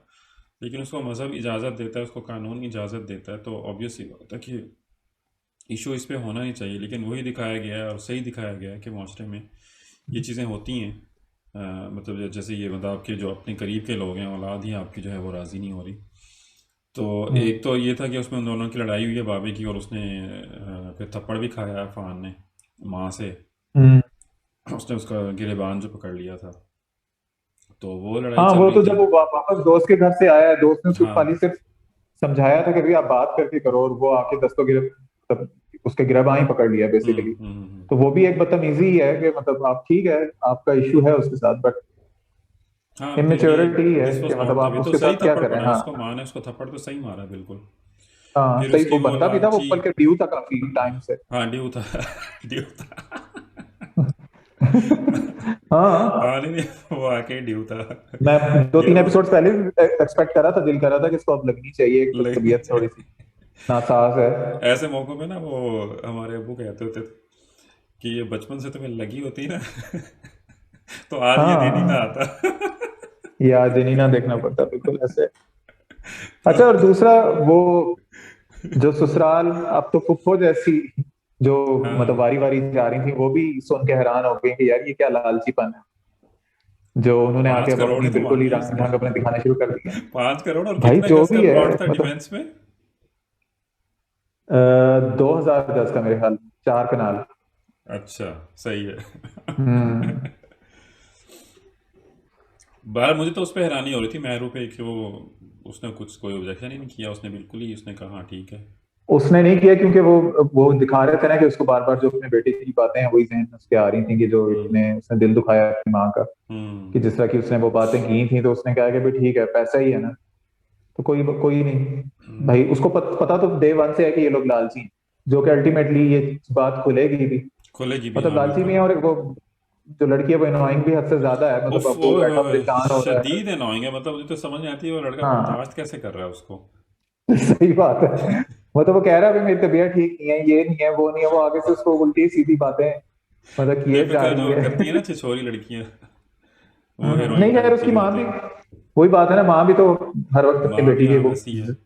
Speaker 1: लेकिन उसको मज़हब इजाज़त देता है उसको कानून इजाज़त देता है तो ऑब्वियस सी बात है कि इशू इस पे होना नहीं चाहिए लेकिन वही दिखाया गया है और सही दिखाया गया है कि माशरे में ये चीज़ें होती हैं। मतलब जैसे ये मतलब आपके जो अपने करीब के लोग हैं औलाद ही आपकी जो है वो राज़ी नहीं हो रही। तो
Speaker 2: हम्म।
Speaker 1: एक तो ये था कि उसमें उन दोनों की लड़ाई हुई है बाबे की और उसने फिर थप्पड़ भी खाया है फ़ान ने माँ से।
Speaker 2: हम्म।
Speaker 1: उसने उसका गिरेबान जो पकड़ लिया था तो वो लड़ाई
Speaker 2: हाँ
Speaker 1: चल
Speaker 2: वो
Speaker 1: रही
Speaker 2: तो
Speaker 1: थी।
Speaker 2: जब वो वापस दोस्त के घर से आया, दोस्त ने उसको खाली
Speaker 1: हाँ
Speaker 2: सिर्फ समझाया था कि भाई आप बात करके करो, और वो आके दस्तों गिर तब उसके गिरबान ही पकड़ लिया बेसिकली। तो वो भी एक बदतमीजी है कि मतलब आप ठीक है, आपका इशू है उसके साथ, बट
Speaker 1: हाँ फिर ये
Speaker 2: इमेच्योरिटी है
Speaker 1: दिस वॉज
Speaker 2: कि मतलब
Speaker 1: नॉट द
Speaker 2: आप
Speaker 1: वे तो
Speaker 2: उसके
Speaker 1: सही
Speaker 2: साथ क्या
Speaker 1: थप्पड़
Speaker 2: करें।
Speaker 1: पड़ा है
Speaker 2: हाँ।
Speaker 1: उसको माँ ने उसको थप्पड़ तो सही मारा बिल्कुल।
Speaker 2: हाँ
Speaker 1: फिर
Speaker 2: सही,
Speaker 1: उसकी
Speaker 2: वो
Speaker 1: वो
Speaker 2: बंदा भी था, वो
Speaker 1: लालची
Speaker 2: बल्कि ड्यू था काफी टाइम से।
Speaker 1: हाँ ड्यू था ड्यू था
Speaker 2: हाँ।
Speaker 1: हाँ नहीं नहीं वो आके ड्यू था
Speaker 2: मैं दो
Speaker 1: ये
Speaker 2: तीन
Speaker 1: वो
Speaker 2: एपिसोड्स पहले एक्सपेक्ट कर रहा था, दिल कर रहा था कि इसको अब लगनी चाहिए, एक तो तबीयत थोड़ी सी
Speaker 1: ले-
Speaker 2: नासाज है।
Speaker 1: ऐसे मौकों पे ना वो हमारे अब्बू कहते होते थे कि ये बचपन से तुम्हें लगी होती ना तो आज ये दिन ही ना
Speaker 2: हाँ,
Speaker 1: आता
Speaker 2: याद ही नहीं ना देखना पड़ता, बिल्कुल ऐसे।
Speaker 1: तो
Speaker 2: अच्छा, और दूसरा वो जो ससुराल, अब तो फुफ्फो जैसी जो मतलब
Speaker 1: हाँ
Speaker 2: वारी वारी जा रही थी, वो भी सुन के हैरान हो गई कि यार ये क्या लालचीपन है, जो उन्होंने आके
Speaker 1: पाँच
Speaker 2: अब
Speaker 1: करोड़
Speaker 2: अपनी
Speaker 1: ही तो
Speaker 2: बिल्कुल ही
Speaker 1: मांगे
Speaker 2: रंग
Speaker 1: उसने
Speaker 2: ढंग अपने दिखाने शुरू कर दिए हैं।
Speaker 1: 5 करोड़ और
Speaker 2: भाई
Speaker 1: कितने
Speaker 2: जो
Speaker 1: गज का
Speaker 2: भी है
Speaker 1: प्लॉट था
Speaker 2: मतलब,
Speaker 1: डिफेंस में
Speaker 2: 2010 का मेरे ख्याल, 4 कनाल।
Speaker 1: अच्छा सही है
Speaker 2: हम्म।
Speaker 1: बाहर मुझे तो उस पर हैरानी हो रही थी मेहरू पे कि वो उसने कुछ कोई ऑब्जेक्शन ही नहीं किया उसने बिल्कुल ही उसने कहा हाँ ठीक है।
Speaker 2: उसने नहीं किया क्योंकि वो दिखा रहे थे ना कि उसको बार बार जो अपने बेटे की बातें हैं वही जहन में उसके आ रही थी, कि जो
Speaker 1: हम्म
Speaker 2: इतने उसने दिल दुखाया अपनी माँ का,
Speaker 1: हम्म
Speaker 2: कि जिस तरह की उसने वो बातें की थी, तो उसने कहा कि भाई ठीक है, पैसा ही है ना, तो कोई कोई नहीं। भाई उसको पता तो डे वन से है कि ये लोग लालची हैं, जो कि अल्टीमेटली ये बात खुलेगी भी।
Speaker 1: खुलेगी भी
Speaker 2: मतलब
Speaker 1: हाँ
Speaker 2: लालची भी
Speaker 1: बिल्कुल।
Speaker 2: है, और वो जो लड़की है वो इनोइंग भी हद से ज्यादा है, मतलब
Speaker 1: उफ
Speaker 2: अब
Speaker 1: वो
Speaker 2: वो बैठा परेशान हो रहा है।
Speaker 1: शदीद अनोइंग है मतलब मुझे तो समझ नहीं आती है वो लड़का
Speaker 2: हाँ।
Speaker 1: बर्दाश्त कैसे कर रहा है उसको।
Speaker 2: सही बात है। मतलब वो कह रहा है भाई मेरी तबीयत ठीक नहीं है, ये नहीं है, वो नहीं है, वो आगे से उसको उल्टी सीधी बातें मतलब किए जा
Speaker 1: टिपिकल
Speaker 2: रही
Speaker 1: जो करती है
Speaker 2: है।
Speaker 1: ना छिछोरी लड़कियां वो हीरोइन
Speaker 2: नहीं यार,
Speaker 1: टाइप की
Speaker 2: उसकी
Speaker 1: जो
Speaker 2: माँ
Speaker 1: होती
Speaker 2: भी
Speaker 1: है।
Speaker 2: वही बात है ना, माँ भी तो हर वक्त अपनी
Speaker 1: माँ भी
Speaker 2: बेटी की
Speaker 1: हाँ
Speaker 2: वो
Speaker 1: वैसी है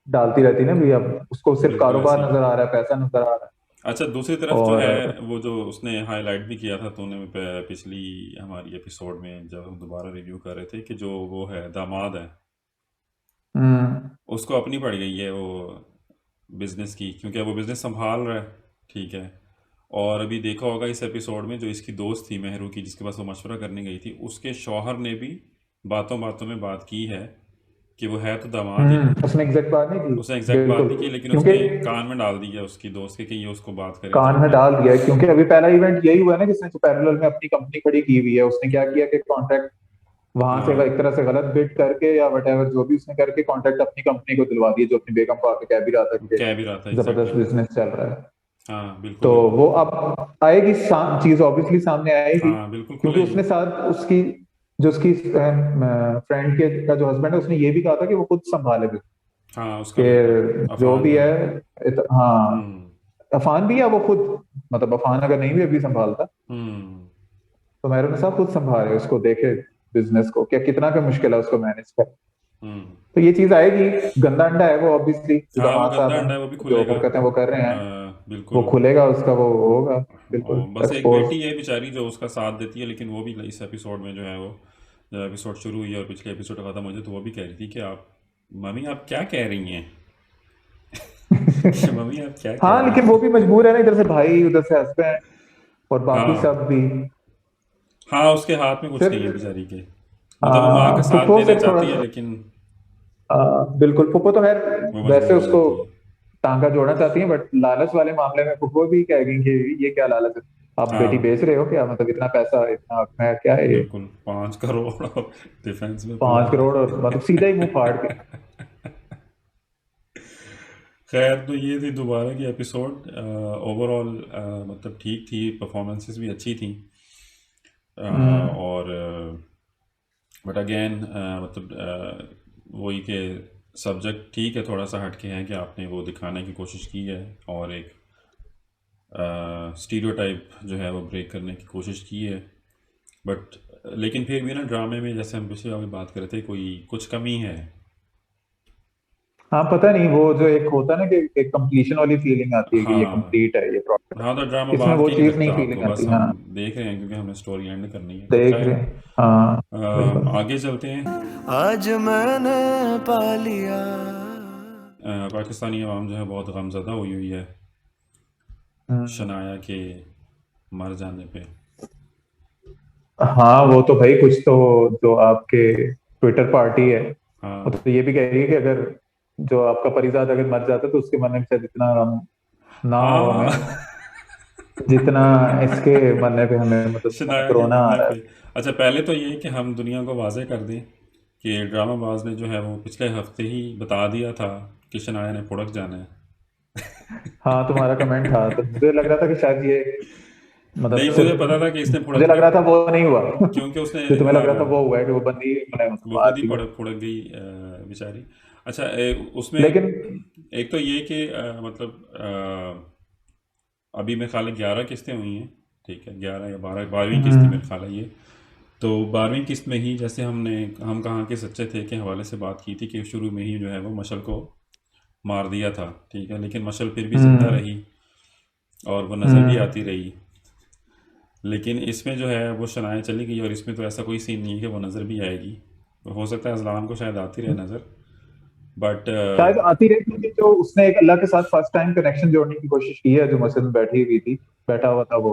Speaker 2: डालती रहती है ना भाई, अब उसको सिर्फ
Speaker 1: बिल्कुल
Speaker 2: कारोबार
Speaker 1: वैसी है।
Speaker 2: नजर आ रहा है, पैसा नजर आ रहा
Speaker 1: अच्छा दूसरी
Speaker 2: है।
Speaker 1: तरफ जो है
Speaker 2: और
Speaker 1: वो जो उसने हाईलाइट भी किया था तूने पिछली हमारी एपिसोड में जब हम दोबारा रिव्यू कर रहे थे कि जो वो है दामाद है
Speaker 2: हम्म।
Speaker 1: उसको अपनी पड़ गई है वो बिजनेस की क्योंकि अब वो बिजनेस संभाल रहा है। ठीक है और अभी देखा होगा इस एपिसोड में जो इसकी दोस्त थी मेहरू की जिसके पास वो मशवरा करने गई थी उसके शौहर ने भी बातों बातों में बात की है कि वो है तो दामाद ही।
Speaker 2: उसने एग्जैक्ट बात नहीं की।
Speaker 1: उसने एग्जैक्ट बात
Speaker 2: बिल्कुल।
Speaker 1: नहीं की लेकिन
Speaker 2: क्योंकि
Speaker 1: उसने कान में डाल दी है उसकी दोस्त के कि ये उसको बात करे
Speaker 2: कान में
Speaker 1: जाके।
Speaker 2: डाल दिया है, क्योंकि अभी पहला इवेंट यही हुआ है ना, जिसने पैरेलल में अपनी कंपनी खड़ी की हुई है, उसने क्या किया कि कॉन्ट्रैक्ट वहां से
Speaker 1: हाँ
Speaker 2: एक तरह से गलत बिड करके या वटेवर जो भी उसने करके कॉन्ट्रैक्ट अपनी कंपनी को दिलवा दिया, जो अपनी बेगम को आके कह भी रहा था कि
Speaker 1: कह भी रहा था
Speaker 2: जबरदस्त
Speaker 1: एग्जैक्टली।
Speaker 2: बिजनेस चल रहा है।
Speaker 1: हाँ बिल्कुल
Speaker 2: तो
Speaker 1: बिल्कुल।
Speaker 2: वो अब आएगी, चीज ऑब्वियसली सामने आएगी,
Speaker 1: हाँ बिल्कुल
Speaker 2: क्योंकि
Speaker 1: खुलेगी।
Speaker 2: उसने साथ उसकी जो उसकी फ्रेंड के का जो हस्बैंड है, उसने ये भी कहा था कि वो खुद संभाले भी,
Speaker 1: हाँ उसका बेटा
Speaker 2: कि जो
Speaker 1: अफान
Speaker 2: भी
Speaker 1: जो
Speaker 2: है
Speaker 1: है।
Speaker 2: हाँ,
Speaker 1: हम्म
Speaker 2: अफान भी है वो खुद, मतलब अफान अगर नहीं भी अभी संभालता,
Speaker 1: हम्म
Speaker 2: तो मेहरुन साहब खुद संभाले उसको, देखे बिजनेस को, क्या कितना का मुश्किल है उसको मैनेज कर।
Speaker 1: हम्म
Speaker 2: तो ये चीज आएगी। गंदा अंडा है वो ऑब्वियसली,
Speaker 1: हाँ वो
Speaker 2: दामाद साहब
Speaker 1: गंदा
Speaker 2: हैं,
Speaker 1: अंडा है वो भी
Speaker 2: जो
Speaker 1: खुलेगा।
Speaker 2: हरकतें वो कर रहे हैं, वो
Speaker 1: बिल्कुल।
Speaker 2: खुलेगा उसका, वो होगा बिल्कुल
Speaker 1: और बस एक
Speaker 2: एक्सपोज।
Speaker 1: बेटी है बेचारी जो उसका साथ देती है लेकिन वो भी इस एपिसोड में जो है वो जब एपिसोड शुरू हुई और पिछले एपिसोड खत्म हो जाए तो वो भी कह रही थी कि आप मम्मी आप क्या कह रही हैं मम्मी आप क्या कह
Speaker 2: हाँ
Speaker 1: रही
Speaker 2: लेकिन वो
Speaker 1: हैं?
Speaker 2: भी मजबूर है ना, इधर से भाई उधर से हस्बैंड और बाकी
Speaker 1: हाँ
Speaker 2: सब भी।
Speaker 1: हाँ, उसके हाथ में कुछ नहीं है
Speaker 2: फिर
Speaker 1: बेचारी के। मतलब वो माँ का साथ
Speaker 2: फुप्पो
Speaker 1: देना
Speaker 2: फिर थोड़ा
Speaker 1: चाहती है
Speaker 2: सा
Speaker 1: लेकिन
Speaker 2: बिल्कुल, फुप्पो तो खैर
Speaker 1: वो
Speaker 2: वैसे
Speaker 1: मजबूर हो
Speaker 2: उसको
Speaker 1: जाती है।
Speaker 2: टांगा जोड़ना चाहती है, बट लालच वाले मामले में फुप्पो भी कहेगी कि ये क्या लालच है, आप बेटी
Speaker 1: हाँ
Speaker 2: बेच रहे हो क्या, मतलब इतना पैसा इतना मैं क्या है ये,
Speaker 1: बिल्कुल, 5 करोड़ और डिफेंस में पूरा।
Speaker 2: 5 करोड़, और मतलब सीधा ही मुंह फाड़ के।
Speaker 1: खैर, तो ये थी दोबारा की एपिसोड। ओवरऑल मतलब ठीक थी, परफॉर्मेंसेस भी अच्छी थी।
Speaker 2: हम्म,
Speaker 1: और बट अगेन मतलब वही के सब्जेक्ट ठीक है, थोड़ा सा हटके है कि आपने वो दिखाने की कोशिश की है और एक स्टीरियोटाइप जो है वो ब्रेक करने की कोशिश की है। बट लेकिन फिर भी ना ड्रामे में, जैसे हम पिछली बार भी बात कर रहे थे, कोई कुछ कमी है।
Speaker 2: हाँ पता नहीं, वो जो एक होता है ना कि एक कंप्लीशन वाली फीलिंग आती है कि ये
Speaker 1: हाँ
Speaker 2: कंप्लीट है ये
Speaker 1: हाँ, तो ड्रामा
Speaker 2: प्रोडक्ट, इसमें
Speaker 1: बांध
Speaker 2: वो
Speaker 1: के नहीं
Speaker 2: चीज नहीं
Speaker 1: रखता आपको,
Speaker 2: फीलिंग
Speaker 1: बस
Speaker 2: आती।
Speaker 1: हम
Speaker 2: हाँ
Speaker 1: देख रहे हैं क्योंकि हमें स्टोरी एंड करनी है। तो
Speaker 2: देख
Speaker 1: खैर
Speaker 2: रहे हैं, हाँ बिल्कुल।
Speaker 1: आगे चलते हैं।
Speaker 4: आज मैंने पा लिया।
Speaker 1: पाकिस्तानी अवाम जो है बहुत गमज़दा हुई हुई है
Speaker 2: हम्म,
Speaker 1: शनाया के मर जाने पे।
Speaker 2: हाँ वो तो भाई कुछ तो, जो आपके ट्विटर पार्टी है वो
Speaker 1: हाँ
Speaker 2: तो ये भी कह रही है कि अगर जो आपका परिजात अगर मर जाता तो उसके मरने में शायद इतना गम ना हो
Speaker 1: हाँ।
Speaker 2: हमें, जितना इसके मरने पे हमें, मतलब जितना
Speaker 1: शनाया के
Speaker 2: कोरोना आ
Speaker 1: मरने
Speaker 2: रहा है।
Speaker 1: पे। अच्छा, पहले तो ये कि हम दुनिया को वाज़ेह कर दें कि ड्रामाबाज ने जो है वो पिछले हफ्ते ही बता दिया था कि शनाया ने पुड़क जाना है।
Speaker 2: हाँ तुम्हारा कमेंट था तो मुझे लग रहा था कि शायद ये, मतलब
Speaker 1: नहीं, मुझे
Speaker 2: सिर्फ
Speaker 1: पता था कि इसने
Speaker 2: मुझे लग
Speaker 1: फुड़कना
Speaker 2: रहा
Speaker 1: है,
Speaker 2: था वो नहीं हुआ
Speaker 1: क्योंकि उसने
Speaker 2: जो तुम्हें लग
Speaker 1: हाँ
Speaker 2: रहा था वो हुआ है कि वो बंदी मैंने मतलब
Speaker 1: वो
Speaker 2: मार
Speaker 1: खुद ही
Speaker 2: दिया।
Speaker 1: फुड़क गई बेचारी। अच्छा, उसमें
Speaker 2: लेकिन
Speaker 1: एक तो ये कि मतलब अभी मेरे ख्याल है 11 किस्तें हुई हैं। ठीक है, 11 या 12, 12वीं किस्त थी मेरे
Speaker 2: हम्म,
Speaker 1: ख्याल है ये। तो 12वीं किस्त में ही, जैसे हम कहाँ के सच्चे थे के हवाले से बात की थी कि शुरू में ही जो है वो मशल को मार दिया था। ठीक है, लेकिन मशल फिर भी ज़िंदा
Speaker 2: हम्म,
Speaker 1: रही और वो नज़र भी
Speaker 2: हम्म,
Speaker 1: आती रही। लेकिन इसमें जो है वो शनाया चली गई और इसमें तो ऐसा कोई सीन नहीं है कि वो नज़र भी आएगी। तो हो सकता है अजलान को शायद आती रहे नज़र, बट
Speaker 2: शायद आती रही, क्योंकि जो उसने एक अल्लाह के साथ फर्स्ट टाइम कनेक्शन जोड़ने की कोशिश की है, जो मस्जिद में बैठी हुई थी, बैठा हुआ था वो,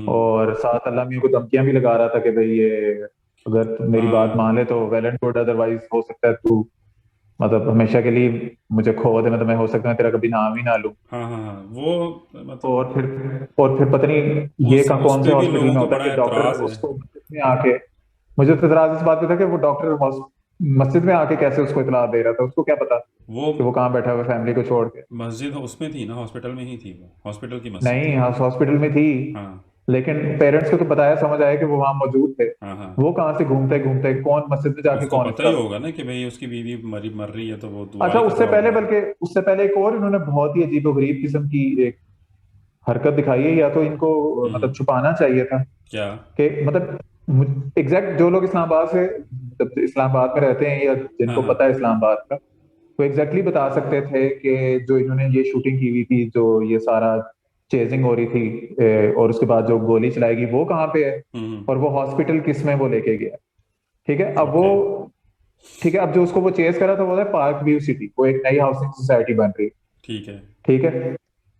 Speaker 2: और साथ अल्लाह मियां को धमकियां भी लगा रहा था कि भाई ये अगर तू मेरी बात
Speaker 1: हाँ
Speaker 2: मान ले तो वेल एंड गुड, अदरवाइज हो सकता है तू मतलब हमेशा के लिए मुझे खो दे, मतलब मैं हो सकता है तेरा कभी नाम ही ना लूं।
Speaker 1: हाँ हाँ हाँ, वो मतलब
Speaker 2: और फिर पता नहीं ये
Speaker 1: उस
Speaker 2: कौन से
Speaker 1: पे भी
Speaker 2: हॉस्पिटल
Speaker 1: लोगों
Speaker 2: में
Speaker 1: को
Speaker 2: होता है
Speaker 1: बड़ा
Speaker 2: कि डॉक्टर
Speaker 1: एतराज़ है।
Speaker 2: उसको मस्जिद में आके, मुझे तो इतराज इस बात पे था कि वो डॉक्टर मस्जिद में आके कैसे उसको इतला दे रहा था, उसको क्या पता
Speaker 1: वो
Speaker 2: कि वो कहाँ बैठा हुआ फैमिली को छोड़ के।
Speaker 1: मस्जिद उसमें थी ना, हॉस्पिटल में ही थी, वो हॉस्पिटल की मस्जिद
Speaker 2: नहीं
Speaker 1: थी।
Speaker 2: हाँ हॉस्पिटल में थी,
Speaker 1: हाँ
Speaker 2: लेकिन पेरेंट्स को तो बताया, समझ आया कि वो वहां मौजूद थे।
Speaker 1: हाँ हाँ,
Speaker 2: वो कहाँ से घूमते घूमते कौन मस्जिद में जाके
Speaker 1: उसको
Speaker 2: कौन
Speaker 1: पता ही
Speaker 2: इतला।
Speaker 1: होगा ना कि भाई उसकी बीवी मर रही है, तो वो दुआ
Speaker 2: अच्छा
Speaker 1: ही कर
Speaker 2: उससे
Speaker 1: रहा
Speaker 2: पहले,
Speaker 1: होगा।
Speaker 2: बल्कि उससे पहले एक और इन्होंने बहुत ही अजीबोगरीब किस्म की एक हरकत दिखाई है, या तो इनको मतलब छुपाना चाहिए था
Speaker 1: क्या?
Speaker 2: कि मतलब एग्जैक्ट जो लोग इस्लामाबाद से मतलब इस्लामाबाद में रहते हैं या
Speaker 1: हाँ
Speaker 2: जिनको
Speaker 1: हाँ,
Speaker 2: पता है इस्लामाबाद का, वो एग्जैक्टली बता सकते थे कि जो इन्होंने ये शूटिंग की हुई थी, जो ये सारा चेजिंग हो रही थी और उसके बाद जो गोली चलाएगी वो कहाँ पे है, और वो हॉस्पिटल किस में वो लेके गया। ठीक है अब वो,
Speaker 1: ओके,
Speaker 2: ठीक है अब जो उसको वो चेज करा था वो है पार्क व्यू सिटी, वो एक नई हाउसिंग सोसाइटी बन रही है।
Speaker 1: ठीक है।
Speaker 2: ठीक है,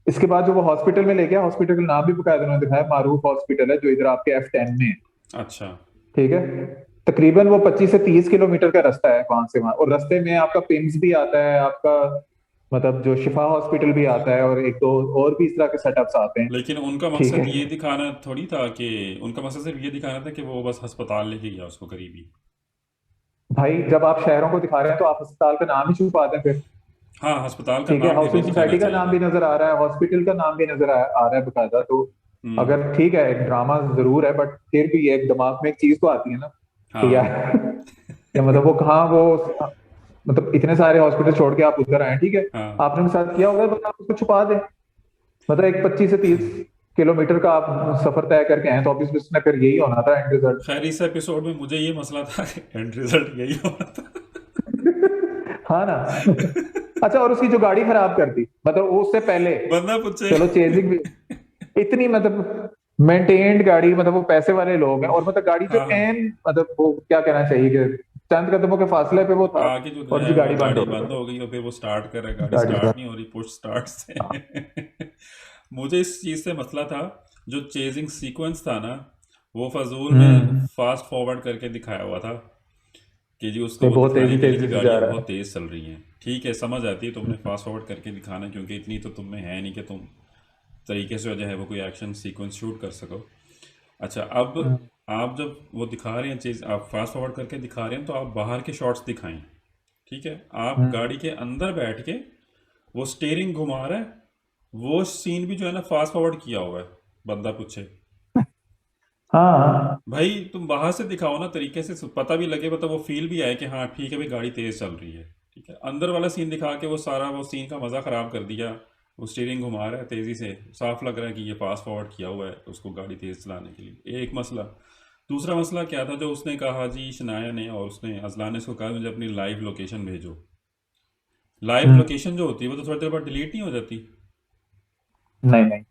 Speaker 2: इसके बाद जो वो हॉस्पिटल में ले गया, हॉस्पिटल का नाम भी बकायदा उन्होंने दिखाया, मारूफ हॉस्पिटल है जो इधर आपके F10 में है।
Speaker 1: अच्छा,
Speaker 2: ठीक है, तकरीबन वो 25 से 30 किलोमीटर का रास्ता है वहां से वहां, और रास्ते में आपका पिम्स भी आता है, आपका मतलब जो शिफा हॉस्पिटल भी आता है, और एक दो और भी इस तरह के सेटअप्स आते हैं।
Speaker 1: लेकिन उनका
Speaker 2: ठीक
Speaker 1: मकसद
Speaker 2: है
Speaker 1: ये दिखाना थोड़ी था कि, उनका मकसद सिर्फ ये दिखाना था कि वो बस अस्पताल लेके गया उसको करीबी।
Speaker 2: भाई, जब आप शहरों को दिखा रहे हैं तो आप अस्पताल का नाम ही छुपा दें फिर।
Speaker 1: हाँ, अस्पताल का
Speaker 2: ठीक है,
Speaker 1: नाम भी
Speaker 2: हाउसिंग
Speaker 1: दिखाना
Speaker 2: सोसाइटी का
Speaker 1: चाहिए
Speaker 2: नाम
Speaker 1: था।
Speaker 2: भी नजर आ रहा है, हॉस्पिटल का नाम भी नजर आ रहा है बकायदा, तो
Speaker 1: हम्म।
Speaker 2: अगर ठीक है एक ड्रामा जरूर है, बट फिर भी एक दिमाग में एक चीज तो आती है ना कि यार
Speaker 1: हाँ
Speaker 2: कि मतलब वो कहाँ वो, मतलब इतने सारे हॉस्पिटल छोड़ के आप उधर आए, ठीक है
Speaker 1: हाँ,
Speaker 2: आपने भी साथ किया होगा, तो आप उसको छुपा दें। मतलब एक 25 से 30 किलोमीटर का आप सफर तय करके आए, तो ऑब्वियसली उसने फिर यही होना था एंड रिजल्ट।
Speaker 1: खैर इस एपिसोड में मुझे ये मसला था कि एंड रिजल्ट यही होना था।
Speaker 2: हाँ ना अच्छा, और उसकी जो गाड़ी खराब कर दी, मतलब वो उससे पहले,
Speaker 1: बंदा पूछे।
Speaker 2: चलो चेजिंग भी इतनी मतलब मेंटेन्ड गाड़ी, मतलब वो पैसे वाले लोग हैं, और मतलब गाड़ी जो
Speaker 1: हाँ हाँ,
Speaker 2: एन मतलब वो क्या कहना चाहिए कि चंद कदमों के फासले पे वो था
Speaker 1: आगे जो
Speaker 2: और
Speaker 1: है
Speaker 2: जी
Speaker 1: वो
Speaker 2: गाड़ी बंद
Speaker 1: गाड़ी
Speaker 2: हो गई।
Speaker 1: बंद हो गई और फिर वो स्टार्ट कर रहा है, गाड़ी
Speaker 2: गाड़ी
Speaker 1: स्टार्ट
Speaker 2: बंद।
Speaker 1: नहीं हो रही, पुश स्टार्ट
Speaker 2: हाँ।
Speaker 1: से मुझे इस चीज़ से मसला था, जो चेजिंग सीक्वेंस था ना, वो फजूल में
Speaker 2: हम्म।
Speaker 1: फास्ट फॉरवर्ड करके दिखाया हुआ था कि जी उसको
Speaker 2: ये
Speaker 1: वो
Speaker 2: बहुत
Speaker 1: दिखाने
Speaker 2: तेजी
Speaker 1: के लिए कि
Speaker 2: तेजी से जा
Speaker 1: गाड़ियाँ
Speaker 2: रहा
Speaker 1: बहुत तेज़ चल रही हैं। ठीक है, समझ आती है, तुमने फास्ट फॉरवर्ड करके दिखाना, क्योंकि इतनी तो तुम में है नहीं कि तुम तरीके से जो है वो कोई एक्शन सीक्वेंस शूट कर सको। अच्छा, अब
Speaker 2: है।
Speaker 1: आप जब वो दिखा रहे हैं चीज़, आप फास्ट फॉरवर्ड करके दिखा रहे हैं, तो आप बाहर के शॉट्स दिखाएं। ठीक है, आप
Speaker 2: हम्म।
Speaker 1: गाड़ी के अंदर बैठ के वो स्टीयरिंग घुमा रहा है, वो सीन भी जो है ना फास्ट फॉरवर्ड किया हुआ है। बंदा पूछे
Speaker 2: हाँ।
Speaker 1: भाई तुम बाहर से दिखाओ ना तरीके से, पता भी लगे, मतलब वो फील भी आए कि हाँ ठीक है भाई गाड़ी तेज चल रही है। ठीक है, अंदर वाला सीन दिखा के वो सारा वो सीन का मज़ा ख़राब कर दिया। वो स्टीयरिंग घुमा रहा है तेज़ी से, साफ लग रहा है कि ये फास्ट फॉरवर्ड किया हुआ है उसको गाड़ी तेज़ चलाने के लिए। एक मसला। दूसरा मसला क्या था जो उसने कहा जी शनाया ने, और उसने अजलान ने उसको कहा मुझे अपनी लाइव लोकेशन भेजो। लाइव
Speaker 2: हम्म।
Speaker 1: लोकेशन जो होती है वो तो थोड़ी देर बाद डिलीट नहीं हो जाती?
Speaker 2: नहीं नहीं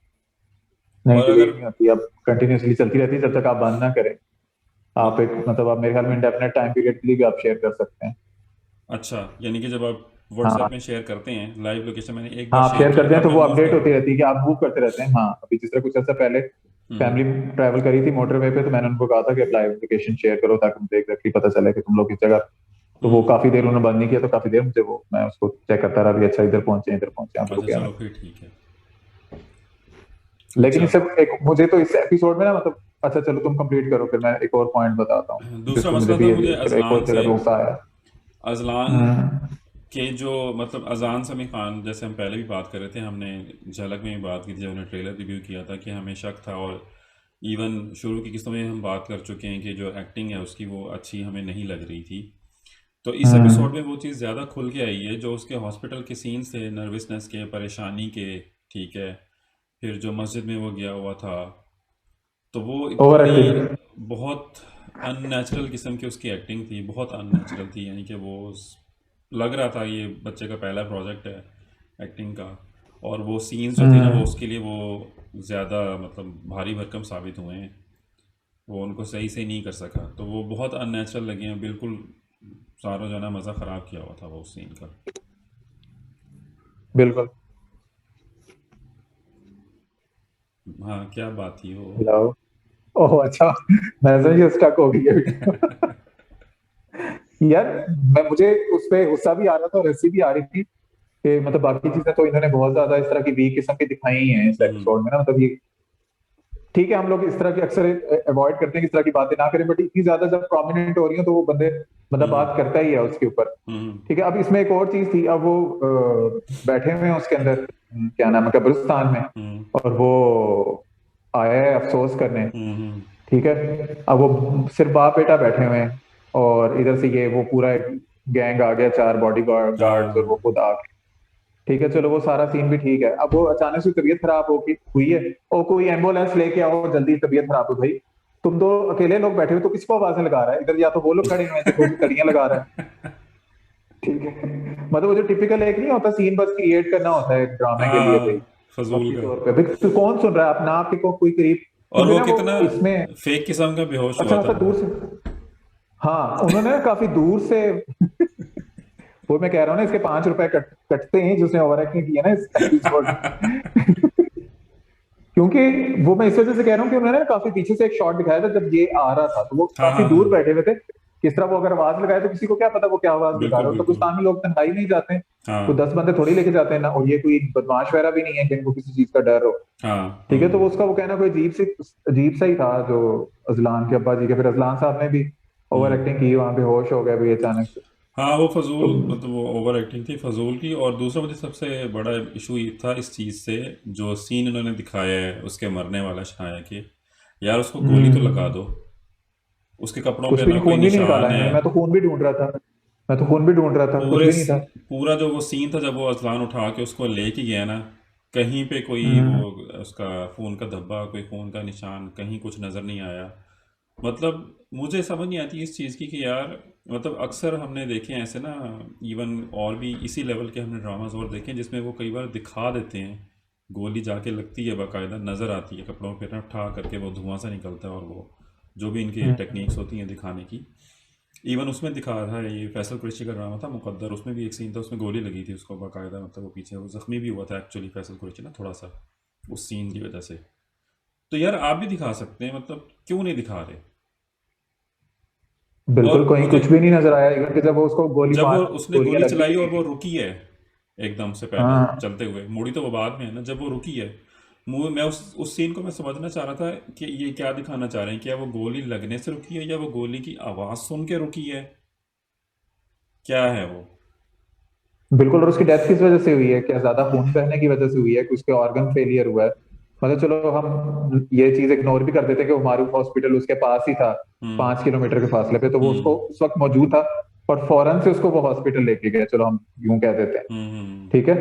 Speaker 2: नहीं,
Speaker 1: और
Speaker 2: डिलीट
Speaker 1: अगर
Speaker 2: नहीं होती, अब कंटिन्यूसली चलती रहती है जब तक आप बंद ना करें। आप एक मतलब आप मेरे ख्याल में इंडेफिनेट टाइम पीरियड के लिए भी आप शेयर कर सकते हैं।
Speaker 1: अच्छा, यानी कि जब आप व्हाट्सएप
Speaker 2: हाँ।
Speaker 1: में शेयर करते हैं लाइव लोकेशन, मैंने एक बार
Speaker 2: हाँ, आप
Speaker 1: शेयर
Speaker 2: शेयर
Speaker 1: किया
Speaker 2: करते
Speaker 1: था,
Speaker 2: हैं
Speaker 1: अब
Speaker 2: तो
Speaker 1: मैं
Speaker 2: वो
Speaker 1: मूव
Speaker 2: अपडेट
Speaker 1: कर
Speaker 2: होती
Speaker 1: रहा
Speaker 2: रहती है कि आप मूव करते रहते हैं। हाँ, अभी जिस तरह कुछ अर्सा पहले
Speaker 1: हूँ।
Speaker 2: फैमिली ट्रैवल करी थी मोटरवे पे, तो मैंने उनको कहा था कि लाइव लोकेशन शेयर करो ताकि मुझे एग्जैक्टली पता चले कि तुम लोग किस जगह। तो वो
Speaker 1: हम्म।
Speaker 2: काफी देर उन्होंने बंद नहीं किया, तो काफी देर मुझे वो मैं उसको चेक करता रहा भी, अच्छा इधर पहुंचे आप
Speaker 1: अच्छा
Speaker 2: रुके
Speaker 1: चलो
Speaker 2: हैं।
Speaker 1: फिर ठीक है।
Speaker 2: लेकिन
Speaker 1: अच्छा,
Speaker 2: इससे एक मुझे तो इस एपिसोड में ना मतलब, अच्छा चलो तुम कंप्लीट करो फिर मैं एक और पॉइंट बताता हूँ
Speaker 1: दूसरा
Speaker 2: जिससे मुझे
Speaker 1: मसला
Speaker 2: भी
Speaker 1: था मुझे
Speaker 2: फिर एक और
Speaker 1: अजलान
Speaker 2: जगह
Speaker 1: से।
Speaker 2: पे गुस्सा आया।
Speaker 1: अजलान
Speaker 2: हम्म।
Speaker 1: के जो मतलब अजान समी खान, जैसे हम पहले भी बात कर रहे थे, हमने झलक में भी बात की थी जब हमने ट्रेलर रिव्यू किया था कि हमें शक था, और इवन शुरू की किस्तों में हम बात कर चुके हैं कि जो एक्टिंग है उसकी वो अच्छी हमें नहीं लग रही थी। तो इस
Speaker 2: हम्म।
Speaker 1: एपिसोड में वो चीज़ ज़्यादा खुल के आई है, जो उसके हॉस्पिटल के सीन्स थे, नर्वसनेस के, परेशानी के। ठीक है, फिर जो मस्जिद में वो गया हुआ था, तो वो
Speaker 2: ओवर
Speaker 1: इतनी
Speaker 2: एक्टिंग।
Speaker 1: बहुत अननेचुरल किस्म की उसकी एक्टिंग थी, बहुत अननेचुरल थी, यानी कि वो लग रहा था ये बच्चे का पहला प्रोजेक्ट है एक्टिंग का। और वो सीन्स जो थे ना वो
Speaker 2: हम्म।
Speaker 1: उसके लिए वो ज़्यादा मतलब भारी भरकम साबित हुए हैं। वो उनको सही से नहीं कर सका, तो वो बहुत अननेचुरल लगे हैं बिल्कुल। सारा जो है ना मज़ा ख़राब किया हुआ था वो सीन का।
Speaker 2: बिल्कुल।
Speaker 1: हाँ, क्या बात थी वो?
Speaker 2: हेलो। ओह अच्छा, मैंने समझी स्टक हो गई है। यार, मैं मुझे उस पे गुस्सा भी आ रहा था और हंसी भी आ रही थी कि मतलब बाकी चीजें तो इन्होंने बहुत ज्यादा इस तरह की वीक किस्म की दिखाई ही हैं इस
Speaker 1: हम्म।
Speaker 2: एपिसोड में ना, मतलब ये ठीक है, हम लोग इस तरह की अक्सर अवॉइड करते हैं कि इस तरह की बातें ना करें, बट इतनी ज्यादा जब प्रोमिनेंट हो रही हो तो वो बंदे मतलब
Speaker 1: हम्म।
Speaker 2: बात करता ही है उसके ऊपर।
Speaker 1: हम्म।
Speaker 2: ठीक है, अब इसमें एक और चीज थी, अब वो बैठे हुए हैं उसके अंदर, क्या नाम है, कब्रिस्तान में,
Speaker 1: हम्म।
Speaker 2: और वो आया है अफसोस करने।
Speaker 1: हम्म।
Speaker 2: ठीक है, अब वो सिर्फ बाप बेटा बैठे हुए हैं और इधर से ये वो पूरा एक गैंग आ गया, 4 बॉडी गार्ड्स और वो
Speaker 1: हाँ।
Speaker 2: खुद आ गए। ठीक है, चलो वो सारा सीन भी ठीक है। अब वो अचानक से तबीयत खराब होगी हुई है, और कोई एम्बुलेंस लेके आओ जल्दी, तबीयत खराब हो भाई। तुम दो अकेले लोग बैठे हो तो किसको आवाजें लगा रहा है इधर, या तो वो लोग खड़े हुए हैं देखो कड़ियां लगा रहा है। ठीक है, मतलब वो जो टिपिकल एक नहीं होता सीन बस क्रिएट करना होता है ड्रामे के लिए भाई,
Speaker 1: हाँ, फजूल
Speaker 2: वक्ती
Speaker 1: का।
Speaker 2: तौर पे भाई, तो कौन सुन रहा है अपना आपके कोई करीब,
Speaker 1: और
Speaker 2: क्योंकि
Speaker 1: वो
Speaker 2: ना वो
Speaker 1: कितना
Speaker 2: इसमें
Speaker 1: फेक किस्म का बेहोश
Speaker 2: अच्छा
Speaker 1: हुआ
Speaker 2: खासा
Speaker 1: था।
Speaker 2: दूर से, हाँ उन्होंने ना काफी दूर से वो मैं कह रहा हूँ ना, इसके 5 रुपए कटते हैं जिसने ओवर एक्टिंग की है ना इस एपिसोड में। क्योंकि वो मैं इस वजह से कह रहा हूँ कि उन्होंने ना काफी पीछे से एक शॉट दिखाया था जब ये आ रहा था, तो वो
Speaker 1: हाँ
Speaker 2: काफी
Speaker 1: हाँ
Speaker 2: दूर
Speaker 1: हाँ,
Speaker 2: बैठे हुए थे। किस तरह वो अगर आवाज लगाए तो किसी को क्या पता वो क्या आवाज लगा
Speaker 1: बिल्कुल
Speaker 2: रहे हो, तो
Speaker 1: बिल्कुल।
Speaker 2: कब्रिस्तान में लोग तन्हाई नहीं जाते हैं, तो
Speaker 1: हाँ
Speaker 2: 10 बंदे थोड़ी लेके जाते हैं ना, और ये कोई बदमाश वगैरह भी नहीं है जिनको किसी चीज का डर हो।
Speaker 1: हाँ।
Speaker 2: ठीक है, तो वो उसका वो कहना कोई अजीब सा ही था जो अजलान के अब्बा जी के, फिर अजलान साहब ने भी ओवर
Speaker 1: हम्म।
Speaker 2: एक्टिंग की, वहां पे होश हो गया भाई अचानक से।
Speaker 1: हाँ वो फजूल,
Speaker 2: तो
Speaker 1: मतलब वो ओवर एक्टिंग थी फजूल की। और दूसरा मुझे सबसे बड़ा इशू ये था इस चीज़ से, जो सीन उन्होंने दिखाया है उसके मरने वाला शनाया के, यार उसको गोली तो लगा
Speaker 2: हम्म,
Speaker 1: दो, उसके कपड़ों
Speaker 2: कुछ
Speaker 1: पे
Speaker 2: भी
Speaker 1: ना
Speaker 2: नहीं,
Speaker 1: कोई
Speaker 2: खून भी नहीं निकाला
Speaker 1: निशान है।
Speaker 2: इन्होंने, मैं तो खून भी ढूंढ रहा था, मैं तो खून भी ढूंढ रहा था, कुछ
Speaker 1: पूरे
Speaker 2: भी नहीं था।
Speaker 1: पूरा जो वो सीन था जब वो अजलान उठा के उसको लेके गया ना, कहीं पे कोई वो
Speaker 2: हम्म।
Speaker 1: उसका खून का धब्बा, कोई खून का निशान कहीं कुछ नज़र नहीं आया। मतलब मुझे समझ नहीं आती इस चीज़ की कि यार, मतलब अक्सर हमने देखे हैं ऐसे ना, इवन और भी इसी लेवल के हमने ड्रामाज और देखे हैं जिसमें वो कई बार दिखा देते हैं, गोली जाके लगती है, बाकायदा नज़र आती है कपड़ों पे ना, ठा करके वो धुआं सा निकलता है, और वो जो भी इनकी
Speaker 2: हम्म।
Speaker 1: टेक्निक्स होती हैं दिखाने की। इवन उसमें दिखा था, ये फैसल कुरैशी का ड्रामा था मुकद्दर, उसमें भी एक सीन था, उसमें गोली लगी थी उसको बाकायदा, मतलब वो पीछे वो जख्मी भी हुआ था एक्चुअली फैसल कुरैशी ना थोड़ा सा उस सीन की वजह से। तो यार आप भी दिखा सकते हैं, मतलब क्यों नहीं दिखा रहे?
Speaker 2: बिल्कुल,
Speaker 1: और
Speaker 2: कहीं
Speaker 1: मुझे
Speaker 2: कुछ भी नहीं नजर आया इवन कि जब वो उसको गोली
Speaker 1: जब वो
Speaker 2: मार
Speaker 1: उसने
Speaker 2: गोलियां
Speaker 1: गोली
Speaker 2: लगी
Speaker 1: चलाई और
Speaker 2: भी।
Speaker 1: वो रुकी है एकदम से पहले
Speaker 2: हाँ
Speaker 1: चलते हुए, मुड़ी तो वो बाद में है ना, जब वो रुकी है, मैं उस सीन को मैं समझना चाह रहा था कि ये क्या दिखाना चाह रहे हैं, क्या वो गोली लगने से रुकी है या वो गोली की आवाज़ सुन के रुकी है, क्या है वो?
Speaker 2: बिल्कुल, और उसकी डेथ किस वजह से हुई है? क्या ज्यादा खून बहने की वजह से हुई है कि उसके ऑर्गन फेलियर हुआ है? मतलब चलो हम ये चीज इग्नोर भी कर देते हैं कि वो मारूफ हॉस्पिटल उसके पास ही था,
Speaker 1: हम्म
Speaker 2: 5 किलोमीटर के फासले पे, तो वो उसको
Speaker 1: हम्म
Speaker 2: उस वक्त मौजूद था और फौरन से उसको वो हॉस्पिटल लेके गए, चलो हम यूं कह देते हैं।
Speaker 1: हम्म
Speaker 2: ठीक है,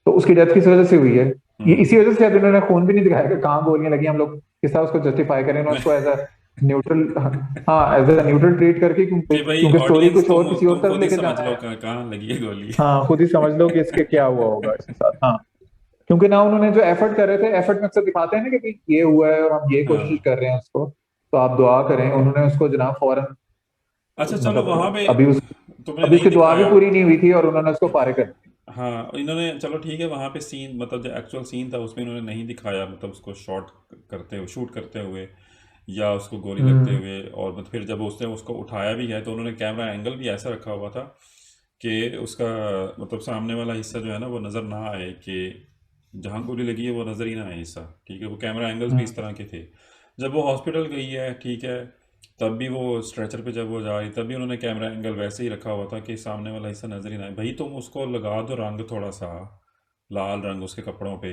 Speaker 2: तो उसकी डेथ किस वजह से हुई है? ये
Speaker 1: हम्म
Speaker 2: इसी वजह से शायद इन्होंने खून भी नहीं दिखाया कि कहाँ गोलियां लगी, हम लोग किस तरह उसको जस्टिफाई करें, उन्होंने उसको एज अ न्यूट्रल, हाँ एज अ न्यूट्रल ट्रीट करके, क्योंकि
Speaker 1: कि भाई
Speaker 2: क्योंकि स्टोरी
Speaker 1: ऑडियंस,
Speaker 2: कुछ और
Speaker 1: तुम
Speaker 2: किसी और
Speaker 1: तुम
Speaker 2: तरफ
Speaker 1: खुद ही
Speaker 2: लेके
Speaker 1: समझ
Speaker 2: जाना
Speaker 1: लो
Speaker 2: है।
Speaker 1: कहाँ लगी है गोली।
Speaker 2: हाँ, खुद ही समझ लो कि इसके क्या हुआ होगा इसके साथ। हाँ, क्योंकि ना उन्होंने जो एफर्ट कर रहे थे, एफर्ट में अक्सर दिखाते हैं ना कि भाई ये हुआ है और हम ये कोशिश
Speaker 1: हाँ,
Speaker 2: कर रहे हैं उसको, तो आप दुआ करें, उन्होंने उसको जनाब फौरन,
Speaker 1: अच्छा चलो वहां
Speaker 2: मतलब
Speaker 1: पे तुमने
Speaker 2: अभी
Speaker 1: नहीं
Speaker 2: उसकी दुआ भी
Speaker 1: दिखाया।
Speaker 2: पूरी नहीं हुई थी और उन्होंने उसको फारिग कर दिया।
Speaker 1: हाँ इन्होंने, चलो ठीक है, वहां पे सीन मतलब जो एक्चुअल सीन था उसमें इन्होंने नहीं दिखाया, मतलब उसको करते हुए शूट करते हुए या उसको गोली लगते
Speaker 2: हम्म।
Speaker 1: हुए, और मतलब फिर जब उसने उसको उठाया भी है तो उन्होंने कैमरा एंगल भी ऐसा रखा हुआ था कि उसका मतलब सामने वाला हिस्सा जो है ना वो नज़र ना आए, कि जहाँ गोली लगी है वो नज़र ही ना आए हिस्सा, ठीक है, वो कैमरा एंगल्स भी इस
Speaker 2: हम्म।
Speaker 1: तरह के थे। जब वो हॉस्पिटल गई है, ठीक है, तब भी वो स्ट्रेचर पे जब वो जा रही तब भी उन्होंने कैमरा एंगल वैसे ही रखा हुआ था कि सामने वाला हिस्सा नज़र ही ना आए। भाई तुम उसको लगा दो रंग थोड़ा सा, लाल रंग उसके कपड़ों पे,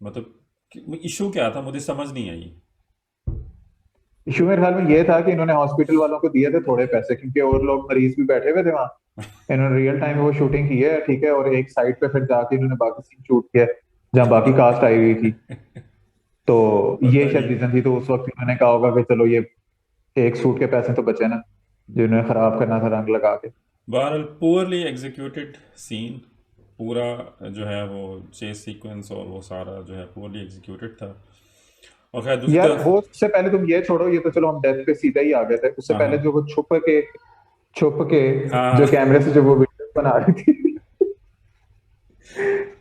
Speaker 1: मतलब इशू क्या था, मुझे समझ नहीं आई।
Speaker 2: इशू मेरे ख्याल में ये था कि इन्होंने हॉस्पिटल वालों को दिए थे थोड़े पैसे, क्योंकि और लोग मरीज भी बैठे हुए थे वहां। इन्होंने रियल टाइम में वो शूटिंग की है, ठीक है, और एक साइड पे फिर जाके इन्होंने बाकी सीन शूट किया है, जहाँ बाकी कास्ट आई हुई थी। तो ये
Speaker 1: पता
Speaker 2: शायद
Speaker 1: नहीं।
Speaker 2: रीजन थी, तो उस वक्त इन्होंने कहा होगा कि चलो ये एक सूट के पैसे तो बचे ना, जो इन्होंने खराब करना था रंग लगा के।
Speaker 1: बहरहाल पुअरली एग्जीक्यूटेड सीन, पूरा जो है वो चेस सीक्वेंस और वो सारा जो है पुअरली एग्जीक्यूटेड था। और खैर दूसरी
Speaker 2: यार
Speaker 1: तरफ,
Speaker 2: वो उससे पहले तुम ये छोड़ो, ये तो चलो हम डेथ पे सीधा ही आ गए थे, उससे
Speaker 1: हाँ
Speaker 2: पहले
Speaker 1: हाँ
Speaker 2: जो वो छुप के
Speaker 1: हाँ
Speaker 2: जो कैमरे से जो वो वीडियो बना रही थी,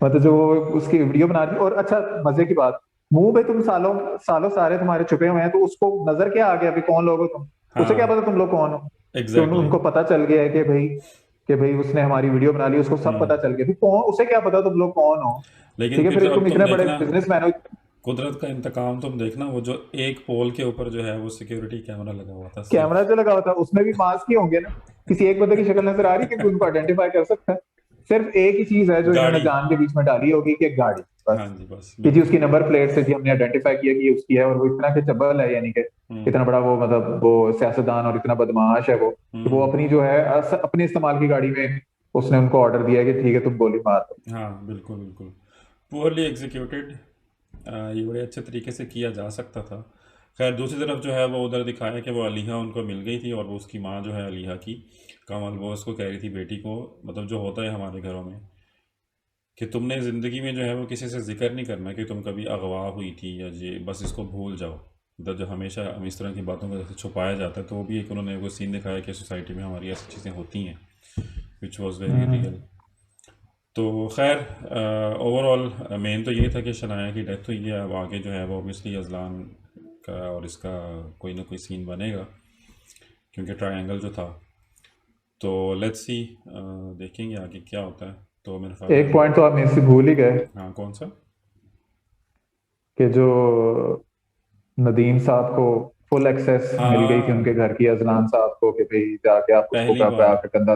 Speaker 2: मतलब जो वो उसकी वीडियो बना रही थी, और अच्छा मजे की बात, मुंह पे तुम सालों सालों सारे तुम्हारे छुपे हुए हैं, तो उसको नजर क्या आ गया अभी कौन लोग हो तुम? उसे क्या
Speaker 1: हाँ
Speaker 2: पता तुम लोग कौन हो? कि
Speaker 1: एग्जैक्टली।
Speaker 2: उनको पता चल गया है कि भाई उसने हमारी वीडियो बना ली, उसको सब पता चल गया, फिर कौन, उसे क्या पता तुम लोग कौन हो?
Speaker 1: लेकिन
Speaker 2: ठीक है,
Speaker 1: फिर
Speaker 2: फिर
Speaker 1: अब
Speaker 2: तुम
Speaker 1: तुम
Speaker 2: इतने बड़े
Speaker 1: देखना,
Speaker 2: बिजनेसमैन हो।
Speaker 1: कुदरत का इंतकाम तुम देखना, वो जो एक पोल के ऊपर जो है वो सिक्योरिटी कैमरा लगा हुआ था
Speaker 2: कैमरा
Speaker 1: सिर्फ।
Speaker 2: जो लगा हुआ था उसमें भी मास्क ही होंगे ना, किसी एक बंदे की शक्ल नजर आ रही है कि उनको आइडेंटिफाई कर सकता है? सिर्फ एक ही चीज है जो इन्होंने
Speaker 1: गाड़ी,
Speaker 2: जान के बीच में डाली होगी, कि गाड़ी,
Speaker 1: हाँ
Speaker 2: बस।
Speaker 1: जी बस
Speaker 2: कि जी
Speaker 1: बिल्कुल।
Speaker 2: उसकी नंबर प्लेट से जी हमने आइडेंटिफाई किया कि ये उसकी है, और वो इतना के चब्बल है, यानी कि
Speaker 1: हम्म
Speaker 2: इतना बड़ा वो, मतलब वो सियासतदान और इतना बदमाश है वो, कि वो
Speaker 1: हम्म
Speaker 2: अपनी जो है अपने इस्तेमाल की गाड़ी में उसने उनको ऑर्डर दिया कि ठीक है तुम गोली मार दो।
Speaker 1: हाँ बिल्कुल बिल्कुल, पुअरली एग्जीक्यूटेड, ये बड़े अच्छे तरीके से किया जा सकता था। खैर दूसरी तरफ जो है वो उधर दिखाया कि वो अलीहा उनको मिल गई थी, और वो उसकी माँ जो है अलीहा की, कमल, वो उसको कह रही थी बेटी को, मतलब जो होता है हमारे घरों में, कि तुमने ज़िंदगी में जो है वो किसी से जिक्र नहीं करना कि तुम कभी अगवा हुई थी या ये, बस इसको भूल जाओ। मतलब जो हमेशा हम इस तरह की बातों को जैसे छुपाया जाता है, तो वो भी एक उन्होंने वो सीन दिखाया कि सोसाइटी में हमारी ऐसी चीज़ें होती हैं, which was very
Speaker 2: hmm.
Speaker 1: Real. तो खैर ओवरऑल मेन तो ये था कि शनाया की डेथ हुई है, अब आगे जो है वो ऑब्वियसली अजलान का और इसका कोई ना कोई सीन बनेगा, क्योंकि ट्रायंगल जो था। तो लेट्स सी, देखेंगे आगे क्या होता है। तो मेरे ख्याल
Speaker 2: एक
Speaker 1: में,
Speaker 2: पॉइंट तो आप मेरे से भूल ही गए,
Speaker 1: हाँ कौन सा?
Speaker 2: कि जो नदीम साहब को फुल एक्सेस मिल गई थी उनके
Speaker 1: हाँ
Speaker 2: घर की, अजलान साहब को, कि भाई जाके आप उसको
Speaker 1: पहली
Speaker 2: क्या पे
Speaker 1: बार,
Speaker 2: आके कंधा,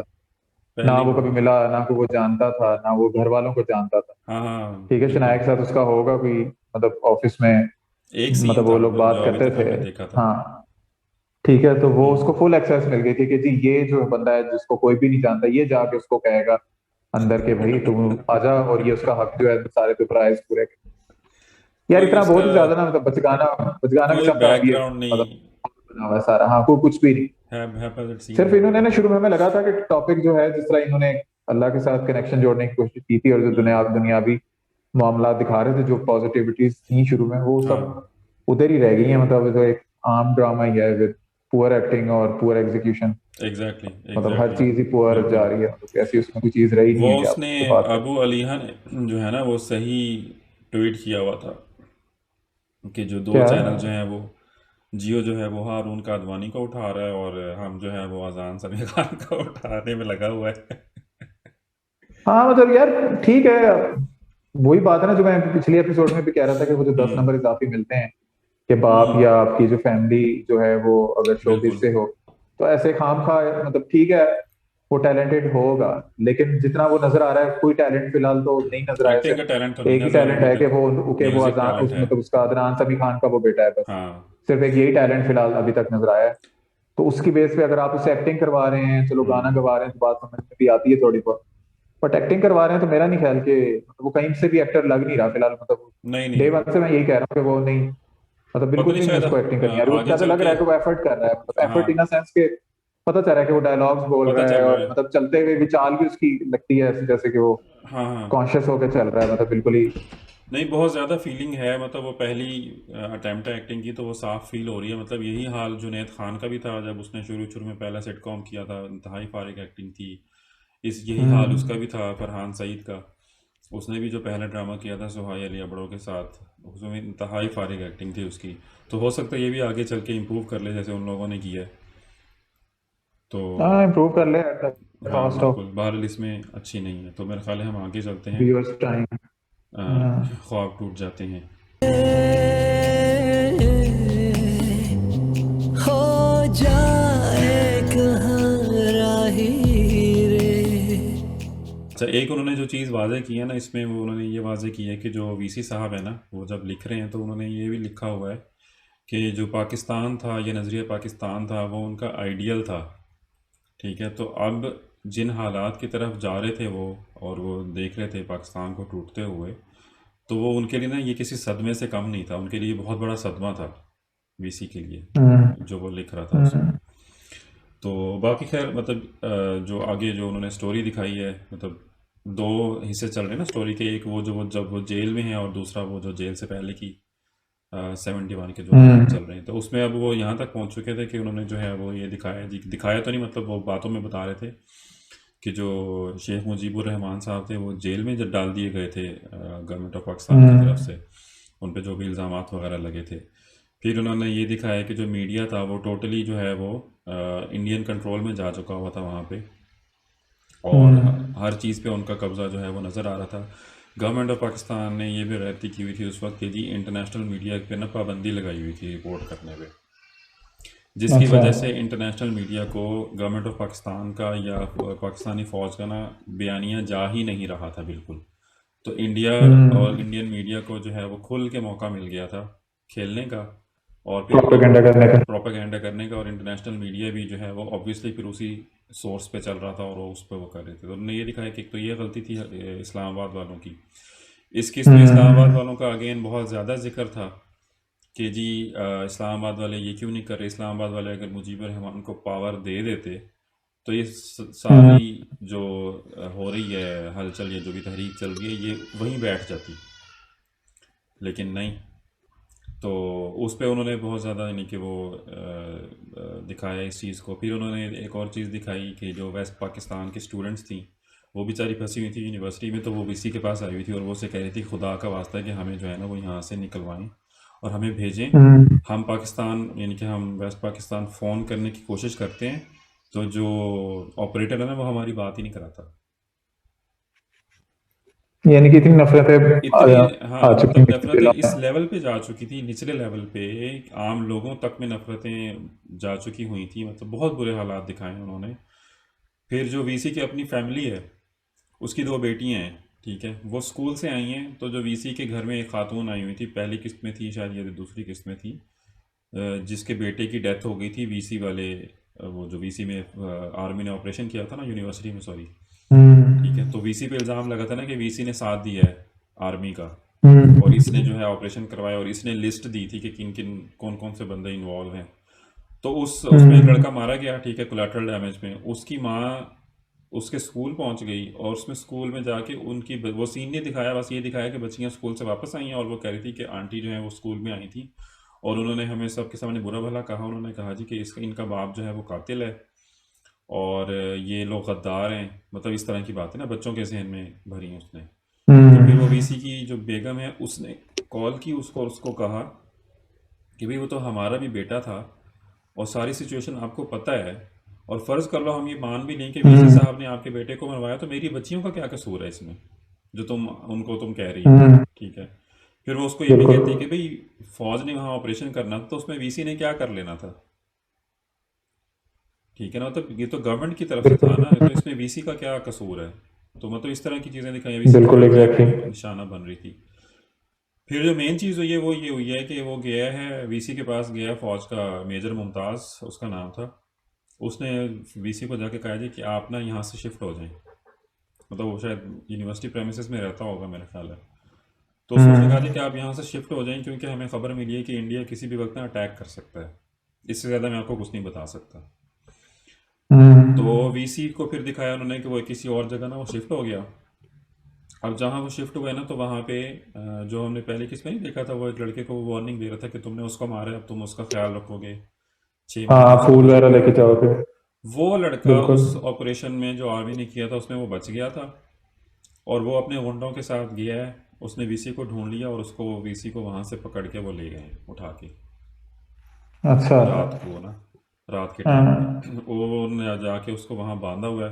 Speaker 2: ना
Speaker 1: पहली
Speaker 2: वो कभी
Speaker 1: बार,
Speaker 2: मिला, ना को वो जानता था, ना वो घर वालों को जानता था।
Speaker 1: हाँ हाँ
Speaker 2: ठीक है, शनाया
Speaker 1: बिल्कुल।
Speaker 2: के साथ उसका होगा कोई, मतलब ऑफिस में,
Speaker 1: एक
Speaker 2: मतलब
Speaker 1: सीन था
Speaker 2: वो लोग
Speaker 1: मतलब
Speaker 2: बात
Speaker 1: जो अभी
Speaker 2: करते
Speaker 1: तक
Speaker 2: थे।
Speaker 1: हमने देखा था।
Speaker 2: हाँ, ठीक है, तो वो
Speaker 1: हम्म
Speaker 2: उसको फुल एक्सेस मिल गई थी कि जी ये जो बंदा है जिसको कोई भी नहीं जानता, ये जाके उसको कहेगा अंदर के भाई तुम आजा, और ये उसका हक जो है सारे पे प्राइज पूरे यार,
Speaker 1: कोई
Speaker 2: इतना
Speaker 1: उसका,
Speaker 2: बहुत ही ज्यादा ना, मतलब बचगाना, बचगाना
Speaker 1: कोई
Speaker 2: किस्म का भी है,
Speaker 1: बैकग्राउंड
Speaker 2: मतलब
Speaker 1: नहीं
Speaker 2: बना हुआ है सारा, हाँ कोई कुछ भी नहीं।
Speaker 1: है सीन
Speaker 2: सिर्फ
Speaker 1: नहीं
Speaker 2: इन्होंने
Speaker 1: है।
Speaker 2: ना शुरू में हमें लगा था कि टॉपिक जो है, जिस तरह इन्होंने अल्लाह के साथ कनेक्शन जोड़ने की कोशिश की थी, और जो दुनियावी मामला दिखा रहे थे, जो पॉजिटिविटीज थी शुरू में, वो सब
Speaker 1: हाँ
Speaker 2: उधर ही रह गई है, मतलब जो एक आम ड्रामा ही है विद पुअर एक्टिंग और पुअर एग्जीक्यूशन।
Speaker 1: एग्जैक्टली
Speaker 2: मतलब हर
Speaker 1: एग्जैक्टली
Speaker 2: चीज ही पुअर जा
Speaker 1: बिल्कुल।
Speaker 2: रही है, मतलब ऐसी उसमें कोई चीज रही नहीं
Speaker 1: वो
Speaker 2: है कि आप
Speaker 1: उसने
Speaker 2: उससे बात
Speaker 1: अबू अलीहा ने जो है ना वो सही ट्वीट किया हुआ था कि जो दो
Speaker 2: क्या
Speaker 1: चैनल जो
Speaker 2: है।
Speaker 1: हैं वो जियो जो है वो हारून कादवानी को उठा रहा है और हम जो है वो अजान समी खान को उठाने में लगा हुआ है।
Speaker 2: हाँ मतलब यार ठीक है, वही बात है ना जो मैं पिछले एपिसोड में भी कह रहा था कि वो जो 10 नंबर इजाफी मिलते हैं कि बाप
Speaker 1: हम्म।
Speaker 2: या आपकी जो फैमिली जो है वो अगर शोबिस
Speaker 1: बिल्कुल।
Speaker 2: से हो, तो ऐसे खाम खा मतलब ठीक है, वो टैलेंटेड होगा, लेकिन जितना वो नजर आ रहा है कोई टैलेंट फिलहाल तो नहीं नजर आया
Speaker 1: एक्टिंग का टैलेंट तो
Speaker 2: सिर्फ
Speaker 1: नहीं
Speaker 2: एक ही
Speaker 1: नजर आ रहा
Speaker 2: टैलेंट
Speaker 1: अभी
Speaker 2: है कि
Speaker 1: तक।
Speaker 2: वो
Speaker 1: म्यूजिक
Speaker 2: अजान
Speaker 1: टैलेंट
Speaker 2: उस
Speaker 1: है।
Speaker 2: मतलब उसका अदनान समी खान का वो बेटा है बस,
Speaker 1: हाँ।
Speaker 2: सिर्फ एक यही टैलेंट फिलहाल अभी तक नजर आया है। तो उसकी बेस पे अगर आप उससे एक्टिंग करवा रहे हैं, चलो गाना
Speaker 1: हम्म।
Speaker 2: गवा रहे हैं तो बात समझ में भी आती है थोड़ी बहुत, बट एक्टिंग करवा रहे हैं तो मेरा नहीं ख्याल कि मतलब वो कहीं से भी एक्टर लग नहीं रहा फिलहाल, मतलब
Speaker 1: नहीं
Speaker 2: डे
Speaker 1: नहीं।
Speaker 2: वन से मैं यही कह रहा हूँ कि वो नहीं, मतलब
Speaker 1: पता
Speaker 2: बिल्कुल
Speaker 1: नहीं
Speaker 2: भी नहीं
Speaker 1: शायद
Speaker 2: उसको एक्टिंग करनी आ रही, उससे
Speaker 1: आगे
Speaker 2: ऐसा
Speaker 1: चल
Speaker 2: लग रहा
Speaker 1: के।
Speaker 2: है कि वो एफर्ट कर रहा है, मतलब एफर्ट इन
Speaker 1: हाँ।
Speaker 2: सेंस के पता चल रहा है कि वो डायलॉग्स बोल
Speaker 1: पता
Speaker 2: रहा
Speaker 1: चल
Speaker 2: है
Speaker 1: रहा
Speaker 2: और
Speaker 1: है।
Speaker 2: मतलब चलते हुए भी चाल भी उसकी लगती है ऐसे जैसे कि वो
Speaker 1: हाँ हाँ।
Speaker 2: कॉन्शियस होकर चल रहा है, मतलब बिल्कुल ही।
Speaker 1: नहीं बहुत ज़्यादा फीलिंग है, मतलब वो पहली अटेम्प्ट है एक्टिंग की तो वो साफ फील हो रही है। मतलब यही हाल जुनैद खान का भी था जब उसने शुरू शुरू में पहला सिटकॉम किया था, इंतहाई फारिग एक्टिंग थी। इस यही हाल उसका
Speaker 2: हम्म।
Speaker 1: भी था फरहान सईद का। उसने भी जो पहला ड्रामा किया था सुहाई अली अबड़ो के साथ, उसमें इंतहाई फारिग एक्टिंग थी उसकी। तो हो सकता है ये भी आगे चल के इम्प्रूव कर ले जैसे उन लोगों ने किया है। तो
Speaker 2: हाँ इम्प्रूव कर ले एट द
Speaker 1: हाँ
Speaker 2: कॉस्ट ऑफ
Speaker 1: बिल्कुल, बहरहाल इसमें अच्छी नहीं है तो मेरे ख्याल है हम आगे चलते हैं।
Speaker 2: Viewers time.
Speaker 1: अ, ख्वाब टूट जाते हैं।
Speaker 4: हो जाए कहाँ राही रे।
Speaker 1: अच्छा, एक उन्होंने जो चीज़ वाज़े की है ना इसमें, वो उन्होंने ये वाज़े की है कि जो वीसी साहब है ना वो जब लिख रहे हैं तो उन्होंने ये भी लिखा हुआ है कि जो पाकिस्तान था, ये नज़रिया पाकिस्तान था, वो उनका आइडियल था। ठीक है, तो अब जिन हालात की तरफ जा रहे थे वो, और वो देख रहे थे पाकिस्तान को टूटते हुए, तो वो उनके लिए ना ये किसी सदमे से कम नहीं था, उनके लिए बहुत बड़ा सदमा था वीसी के लिए, जो वो लिख रहा था उसमें। तो बाकी खैर मतलब जो आगे जो उन्होंने स्टोरी दिखाई है, मतलब दो हिस्से चल रहे हैं ना स्टोरी के, एक वो जो वो जब वो जेल में है और दूसरा वो जो जेल से पहले की 71 के जो हालात चल रहे हैं। तो उसमें अब वो यहाँ तक पहुँच चुके थे कि उन्होंने जो है वो ये दिखाया दिखाया तो नहीं, मतलब वो बातों में बता रहे थे कि जो शेख मुजीबुर रहमान साहब थे वो जेल में जब डाल दिए गए थे गवर्नमेंट ऑफ पाकिस्तान की तरफ से, उन पे जो भी इल्ज़ामात वगैरह लगे थे। फिर उन्होंने ये दिखाया कि जो मीडिया था वो टोटली जो है वो इंडियन कंट्रोल में जा चुका हुआ था वहाँ पे, और हर चीज़ पे उनका कब्ज़ा जो है वो नज़र आ रहा था। गवर्नमेंट ऑफ पाकिस्तान ने ये भी रैती की हुई थी उस वक्त कि जी इंटरनेशनल मीडिया पे ना पाबंदी लगाई हुई थी रिपोर्ट करने पे, जिसकी
Speaker 2: अच्छा।
Speaker 1: वजह से इंटरनेशनल मीडिया को गवर्नमेंट ऑफ पाकिस्तान का या पाकिस्तानी फ़ौज का ना बयानिया जा ही नहीं रहा था बिल्कुल। तो इंडिया और इंडियन मीडिया को जो है वो खुल के मौका मिल गया था खेलने का, और फिर
Speaker 2: प्रोपेगेंडा करने का।
Speaker 1: प्रोपेगेंडा करने का, और इंटरनेशनल मीडिया भी जो है वो ऑब्वियसली फिर उसी सोर्स पे चल रहा था और वो उस पर वो कर रहे थे। तो उन्होंने ये दिखाया कि एक तो ये गलती थी इस्लामाबाद वालों की। इस केस में इस्लामाबाद वालों का अगेन बहुत ज़्यादा जिक्र था कि जी इस्लामाबाद वाले ये क्यों नहीं कर रहे, इस्लामाबाद वाले अगर मुजीबर रहमान को पावर दे देते तो ये सारी जो हो रही है हलचल, ये जो भी तहरीक चल रही है ये वहीं बैठ जाती, लेकिन नहीं। तो उस पे उन्होंने बहुत ज़्यादा यानी कि वो दिखाया इस चीज़ को। फिर उन्होंने एक और चीज़ दिखाई कि जो वेस्ट पाकिस्तान की स्टूडेंट्स थी वो बेचारी फंसी हुई थी यूनिवर्सिटी में, तो वो वीसी के पास आई हुई थी और वो उसे कह रही थी खुदा का वास्ता है कि हमें जो है ना वो यहाँ से निकलवाएं और हमें भेजें। हम पाकिस्तान यानी कि हम वेस्ट पाकिस्तान फ़ोन करने की कोशिश करते हैं तो जो ऑपरेटर है ना वो हमारी बात ही नहीं कराता।
Speaker 2: यानी कि इतनी नफरतें
Speaker 1: इतनी,
Speaker 2: आ
Speaker 1: हाँ
Speaker 2: चुकी
Speaker 1: मतलब
Speaker 2: हैं
Speaker 1: नफरतें
Speaker 2: जिलों
Speaker 1: इस
Speaker 2: में।
Speaker 1: लेवल पे जा चुकी थी, निचले लेवल पे आम लोगों तक में नफरतें जा चुकी हुई थी, मतलब बहुत बुरे हालात दिखाए उन्होंने। फिर जो वीसी की अपनी फैमिली है, उसकी दो बेटियां हैं, ठीक है, वो स्कूल से आई हैं, तो जो वीसी के घर में एक खातून आई हुई थी, पहली किस्त में थी शायद, ये दूसरी किस्त में थी, जिसके बेटे की डेथ हो गई थी वीसी वाले, वो जो वीसी में आर्मी ने ऑपरेशन किया था ना यूनिवर्सिटी में, सॉरी। ठीक है, तो वीसी पे इल्ज़ाम लगा था ना कि वीसी ने साथ दिया है आर्मी का, और इसने जो है ऑपरेशन करवाया और इसने लिस्ट दी थी कि किन किन कौन कौन से बंदे इन्वॉल्व हैं। तो उसमें एक लड़का मारा गया, ठीक है, कोलैटरल डैमेज में। उसकी माँ उसके स्कूल पहुंच गई और उसमें स्कूल में जाके उनकी वो सीन नहीं दिखाया, बस ये दिखाया कि बच्चियां स्कूल से वापस आई हैं और वो कह रही थी कि आंटी जो है वो स्कूल में आई थी और उन्होंने हमें सबके सामने बुरा भला कहा। उन्होंने कहा जी कि इसका इनका बाप जो है वो कातिल है और ये लोग गद्दार हैं, मतलब इस तरह की बातें ना बच्चों के जहन में भरी हैं उसने। तो फिर वो वीसी की जो बेगम है उसने कॉल की उसको और उसको कहा कि भाई वो तो हमारा भी बेटा था और सारी सिचुएशन आपको पता है, और फ़र्ज़ कर लो हम ये मान भी लें कि वीसी साहब ने आपके बेटे को मरवाया, तो मेरी बच्चियों का क्या कसूर है इसमें जो तुम कह रही हो, ठीक है। फिर वो उसको ये भी कहती है कि भाई फौज ने वहाँ ऑपरेशन करना था तो उसमें वीसी ने क्या कर लेना था, ठीक है ना। मतलब ये तो गवर्नमेंट की तरफ से था ना, तो इसमें वीसी का क्या कसूर है। तो मतलब इस तरह की चीज़ें दिखाई, वीसी की
Speaker 2: बिल्कुल
Speaker 1: फैमिली
Speaker 2: एग्जैक्टली।
Speaker 1: को निशाना बन रही थी। फिर जो मेन चीज़ हुई है वो ये हुई है कि वो गया है वीसी के पास, गया फौज का मेजर मुमताज़ उसका नाम था। उसने वीसी को जाके कहा जी कि आप ना यहाँ से शिफ्ट हो जाएं, मतलब वो शायद यूनिवर्सिटी प्रेमिसेस में रहता होगा मेरा ख्याल है। तो उसने कहा जी कि आप यहाँ से शिफ्ट हो जाएं क्योंकि हमें खबर मिली है कि इंडिया किसी भी वक्त ना अटैक कर सकता है, इससे ज़्यादा मैं आपको कुछ नहीं बता सकता। तो वीसी को फिर दिखाया उन्होंने कि वो किसी और जगह ना वो शिफ्ट हो गया। अब जहाँ वो शिफ्ट हुए ना तो वहाँ पे जो हमने पहले किस में नहीं देखा था, वो एक लड़के को वार्निंग दे रहा था कि तुमने उसको मारा है, अब तुम उसका ख्याल रखोगे 6 महीने
Speaker 2: हाँ,
Speaker 1: तक
Speaker 2: फूल
Speaker 1: तुझे
Speaker 2: वगैरह लेके
Speaker 1: पकड़ेंगे।
Speaker 2: जाओगे।
Speaker 1: वो लड़का
Speaker 2: बिल्कुल।
Speaker 1: उस ऑपरेशन में जो आर्मी ने किया था उसमें वो बच गया था, और वो अपने गुंडों के साथ गया है, उसने वीसी को ढूंढ लिया और उसको वीसी को वहाँ से पकड़ के वो ले गए उठा के
Speaker 2: अच्छा।
Speaker 1: रात को ना, रात के टाइम
Speaker 2: हाँ।
Speaker 1: में वो उन्होंने जाके उसको वहाँ बांधा हुआ है।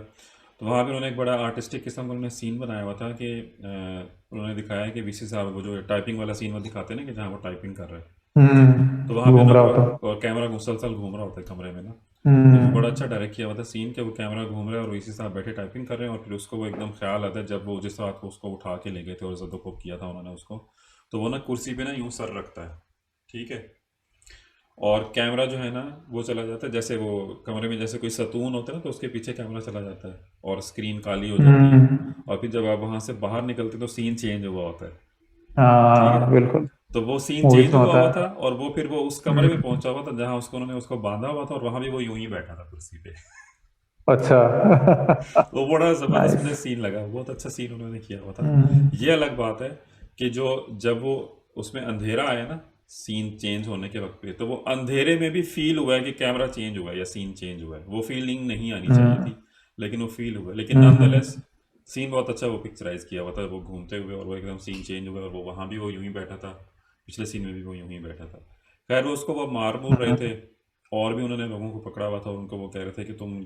Speaker 1: तो वहाँ पे उन्होंने एक बड़ा आर्टिस्टिक किस्म का उन्होंने सीन बनाया हुआ था कि उन्होंने दिखाया है कि वीसी साहब वो जो टाइपिंग वाला सीन वो दिखाते हैं ना कि जहाँ वो टाइपिंग कर रहे हैं, तो वहाँ पे
Speaker 2: घूम
Speaker 1: ना
Speaker 2: रहा होता।
Speaker 1: और कैमरा मुसलसल घूम रहा होता है कमरे में ना। तो वो बड़ा अच्छा
Speaker 2: हम्म।
Speaker 1: डायरेक्ट किया हुआ था सीन कि वो कैमरा घूम रहा है और वीसी साहब बैठे टाइपिंग कर रहे हैं, और फिर उसको वो एकदम ख्याल आता है जब वो जिस रात को उसको उठा के ले गए थे और जदोकोब किया था उन्होंने उसको, तो वो ना कुर्सी पे ना यूं सर रखता है, ठीक है, और कैमरा जो है ना वो चला जाता है, जैसे वो कमरे में जैसे कोई सतून होता है ना तो उसके पीछे कैमरा चला जाता है और स्क्रीन काली हो जाती है,
Speaker 2: हम्म।
Speaker 1: और फिर जब आप वहाँ से बाहर निकलते तो सीन चेंज हुआ होता है, ठीक है।
Speaker 2: हाँ बिल्कुल।
Speaker 1: तो वो सीन
Speaker 2: मूवीज
Speaker 1: चेंज
Speaker 2: में
Speaker 1: हुआ
Speaker 2: होता
Speaker 1: हुआ था
Speaker 2: है।
Speaker 1: और वो फिर वो उस कमरे में
Speaker 2: हम्म।
Speaker 1: पहुंचा हुआ था जहां उन्होंने उसको बांधा हुआ था, और वहां भी वो यूं ही बैठा था कुर्सी पे।
Speaker 2: अच्छा।
Speaker 1: वो बड़ा जबरदस्त मुझे
Speaker 2: नाइस।
Speaker 1: सीन लगा, बहुत अच्छा सीन उन्होंने किया हुआ था।
Speaker 2: हम्म।
Speaker 1: ये अलग बात है कि जो जब वो उसमें अंधेरा आया ना सीन चेंज होने के वक्त पे, तो वो अंधेरे में भी फील हुआ है कि कैमरा चेंज हुआ है या सीन चेंज हुआ है, वो फीलिंग नहीं आनी चाहिए थी लेकिन वो फील हुआ है। लेकिन नॉनदलेस सीन बहुत अच्छा वो पिक्चराइज किया हुआ था, वो घूमते हुए और वो एकदम सीन चेंज हुआ और वो वहाँ भी वो यूं ही बैठा था, पिछले सीन में भी वो यूं ही बैठा था। खैर वो उसको वो मार मूर रहे थे, और भी उन्होंने लोगों को पकड़ा हुआ था और उनको वो कह रहे थे कि तुम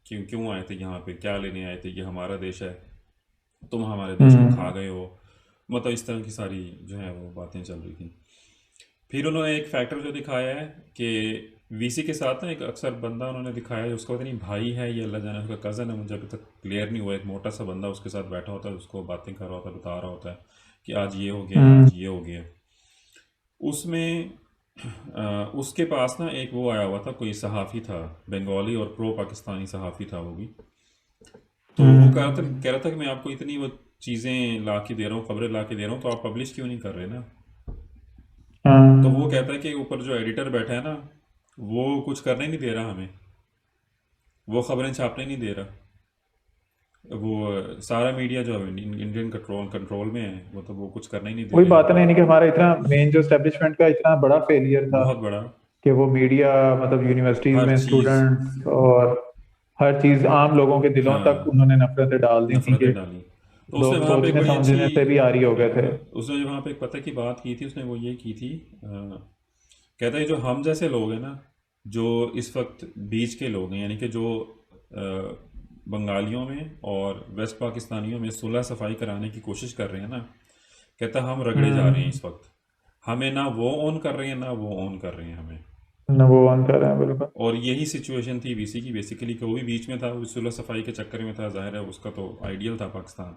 Speaker 1: क्यों क्यों आए थे यहाँ पे, क्या लेने आए थे, ये हमारा देश है, तुम हमारे देश को खा गए हो, मतलब इस तरह की सारी जो है वो बातें चल रही थी। फिर उन्होंने एक फैक्टर जो दिखाया है कि वीसी के साथ ना एक अक्सर बंदा उन्होंने दिखाया है, उसका पता नहीं भाई है या अल्लाह जाने उसका कज़न है, मुझे अभी तक क्लियर नहीं हुआ। एक मोटा सा बंदा उसके साथ बैठा होता है, उसको बातें कर रहा होता है, बता रहा होता है कि आज ये हो गया, आज ये हो गया। उसमें उसके पास ना एक वो आया हुआ था, कोई सहाफ़ी था बंगाली और प्रो पाकिस्तानी सहाफ़ी था वो भी। तो वो कह रहा था कि मैं आपको इतनी वो चीज़ें ला के दे रहा हूँ, खबरें ला के दे रहा हूँ, तो आप पब्लिश क्यों नहीं कर रहे ना। तो वो कहता है कि ऊपर जो एडिटर बैठा है ना वो कुछ करने नहीं दे रहा हमें, वो खबरें छापने नहीं दे रहा, वो सारा मीडिया जो है इंडियन कंट्रोल कंट्रोल में है, मतलब वो कुछ करने ही नहीं दे
Speaker 2: वही
Speaker 1: रहे
Speaker 2: बात है
Speaker 1: हैं।
Speaker 2: ना, यानी कि हमारा इतना मेन जो एस्टेब्लिशमेंट का इतना बड़ा फेलियर था
Speaker 1: बहुत बड़ा।
Speaker 2: कि वो मीडिया, मतलब यूनिवर्सिटीज
Speaker 1: हर
Speaker 2: में
Speaker 1: चीज़।
Speaker 2: स्टूडेंट्स और हर चीज आम लोगों के दिलों तक
Speaker 1: हाँ,
Speaker 2: उन्होंने नफरतें डाल दी थी
Speaker 1: नफ़रतें
Speaker 2: कि
Speaker 1: डाली। तो उसने
Speaker 2: लोग
Speaker 1: वहाँ पे एक
Speaker 2: सोचने
Speaker 1: बड़ी अच्छी
Speaker 2: समझने से भी आरी हो गए थे।
Speaker 1: उसने जो वहाँ पे एक पता की बात की थी, उसने वो ये की थी, कहता है जो हम जैसे लोग हैं ना, जो इस वक्त बीच के लोग हैं, यानी कि जो बंगालियों में और वेस्ट पाकिस्तानियों में सुलह सफाई कराने की कोशिश कर रहे हैं ना, कहता हम रगड़े जा रहे हैं
Speaker 2: हम्म।
Speaker 1: इस वक्त, हमें ना वो ऑन कर रहे हैं ना वो ऑन कर रहे हैं हमें।
Speaker 2: न वो ऑन कर रहे हैं, बिल्कुल।
Speaker 1: और यही सिचुएशन थी वीसी की बेसिकली, कि वो भी बीच में था, वो सुलह सफाई के चक्कर में था, जाहिर है उसका तो आइडियल था पाकिस्तान,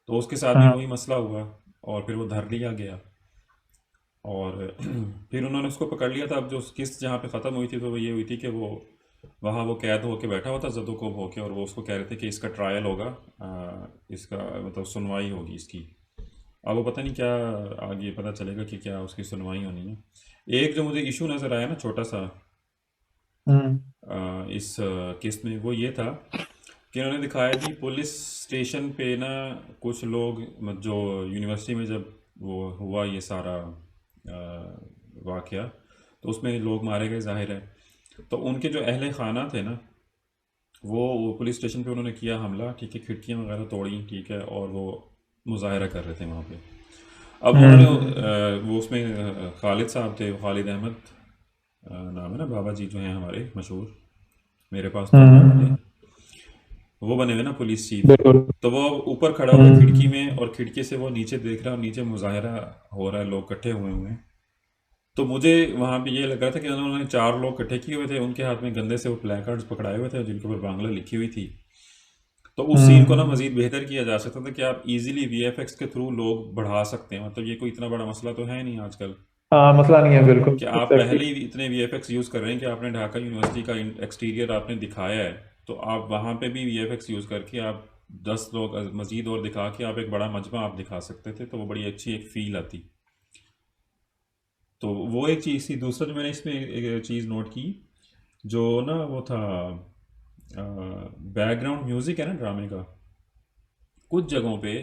Speaker 1: तो उसके साथ भी
Speaker 2: हाँ।
Speaker 1: वही मसला हुआ और फिर वो धर लिया गया। और फिर उन्होंने उसको पकड़ लिया था। अब जो किस्त जहाँ पे ख़त्म हुई थी तो वो ये हुई थी कि वो वहाँ वो कैद होके बैठा हुआ था जदोकोब होके, और वो उसको कह रहे थे कि इसका ट्रायल होगा, इसका मतलब सुनवाई होगी इसकी। अब वो पता नहीं क्या आगे पता चलेगा कि क्या उसकी सुनवाई होनी है। एक जो मुझे इशू नज़र आया ना छोटा सा
Speaker 2: हम्म।
Speaker 1: इस केस में, वो ये था कि उन्होंने दिखाया कि पुलिस स्टेशन पे ना कुछ लोग जो यूनिवर्सिटी में जब वो हुआ ये सारा वाक़या, तो उसमें लोग मारे गए, जाहिर है। तो उनके जो अहले खाना थे ना वो पुलिस स्टेशन पे उन्होंने किया हमला, ठीक है, खिड़कियाँ वगैरह तोड़ी, ठीक है, और वो मुजाहरा कर रहे थे वहाँ पे। अब उन्होंने वो उसमें खालिद साहब थे, खालिद अहमद नाम है ना, बाबा जी जो हैं हमारे मशहूर, मेरे पास तो आने वाले, वो बने हुए ना पुलिस चीफ।
Speaker 2: बिल्कुल।
Speaker 1: तो वो ऊपर खड़ा हुआ है खिड़की में, और खिड़की से वो नीचे देख रहा है, और नीचे मुजाहरा हो रहा है, लोग इकट्ठे हुए हुए हैं। तो मुझे वहाँ पे ये लग रहा था कि उन्होंने 4 लोग इकट्ठे किए हुए थे, उनके हाथ में गंदे से वो प्ले कार्ड्स पकड़ाए हुए थे जिनके ऊपर बांग्ला लिखी हुई थी। तो उस सीन को ना मज़ीद बेहतर किया जा सकता था कि आप इजीली वीएफएक्स के थ्रू लोग बढ़ा सकते हैं, मतलब ये कोई इतना बड़ा मसला तो है नहीं आजकल
Speaker 2: हाँ, मसला नहीं है, बिल्कुल
Speaker 1: कि आप
Speaker 2: एग्जैक्टली।
Speaker 1: पहले ही इतने वीएफएक्स यूज़ कर रहे हैं कि आपने ढाका यूनिवर्सिटी का एक्सटीरियर आपने दिखाया है, तो आप वहाँ पे भी वीएफएक्स यूज़ करके आप 10 लोग मज़ीद और दिखा के आप एक बड़ा मजमा आप दिखा सकते थे, तो वो बड़ी अच्छी एक फील आती। तो वो एक चीज़ थी। दूसरा जो मैंने इसमें एक चीज़ नोट की, जो ना वो था बैकग्राउंड म्यूज़िक है ना ड्रामे का, कुछ जगहों पे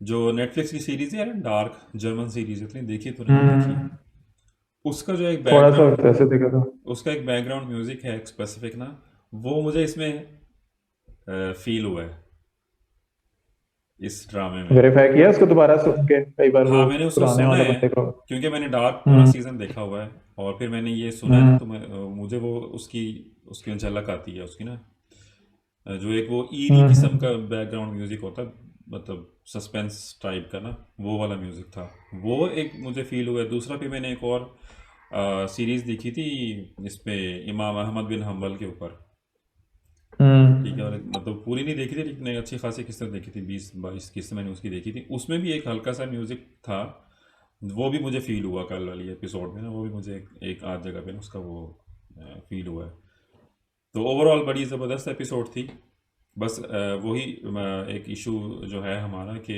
Speaker 1: जो नेटफ्लिक्स की सीरीज़ है ना, डार्क जर्मन सीरीज़, इतनी देखी तो नहीं देखी, उसका जो एक
Speaker 2: थोड़ा सा
Speaker 1: बैकग्राउंड,
Speaker 2: वैसे देखा था।
Speaker 1: उसका एक बैकग्राउंड म्यूज़िक है एक स्पेसिफिक ना, वो मुझे इसमें फील हुआ है इस ड्रामे में।
Speaker 2: वेरीफाई किया उसको दोबारा सुन के, कई बार
Speaker 1: हाँ,
Speaker 2: वो
Speaker 1: मैंने उसको
Speaker 2: पुराने
Speaker 1: सुना
Speaker 2: वाले
Speaker 1: है,
Speaker 2: बंदे को।
Speaker 1: क्योंकि मैंने डार्क पूरा
Speaker 2: हम्म।
Speaker 1: सीज़न देखा हुआ है, और फिर मैंने ये सुना है ना,
Speaker 2: हम्म।
Speaker 1: तो मुझे वो उसकी उसकी झलक आती है उसकी ना, जो एक वो ईरी किस्म
Speaker 2: हम्म।
Speaker 1: का बैकग्राउंड म्यूजिक होता है, मतलब सस्पेंस टाइप का ना, वो वाला म्यूजिक था, वो एक मुझे फील हुआ है। दूसरा भी मैंने एक और सीरीज देखी थी इस पे, इमाम अहमद बिन हम्बल के ऊपर, ठीक है, और मतलब पूरी नहीं देखी थी लेकिन एक अच्छी खासी किस्तें देखी थी, 20-22 किस्तें मैंने उसकी देखी थी, उसमें भी एक हल्का सा म्यूजिक था, वो भी मुझे फील हुआ कल वाली एपिसोड में ना, वो भी मुझे एक आध जगह पे ना उसका वो फील हुआ है। तो ओवरऑल बड़ी ज़बरदस्त एपिसोड थी। बस वही एक इशू जो है हमारा कि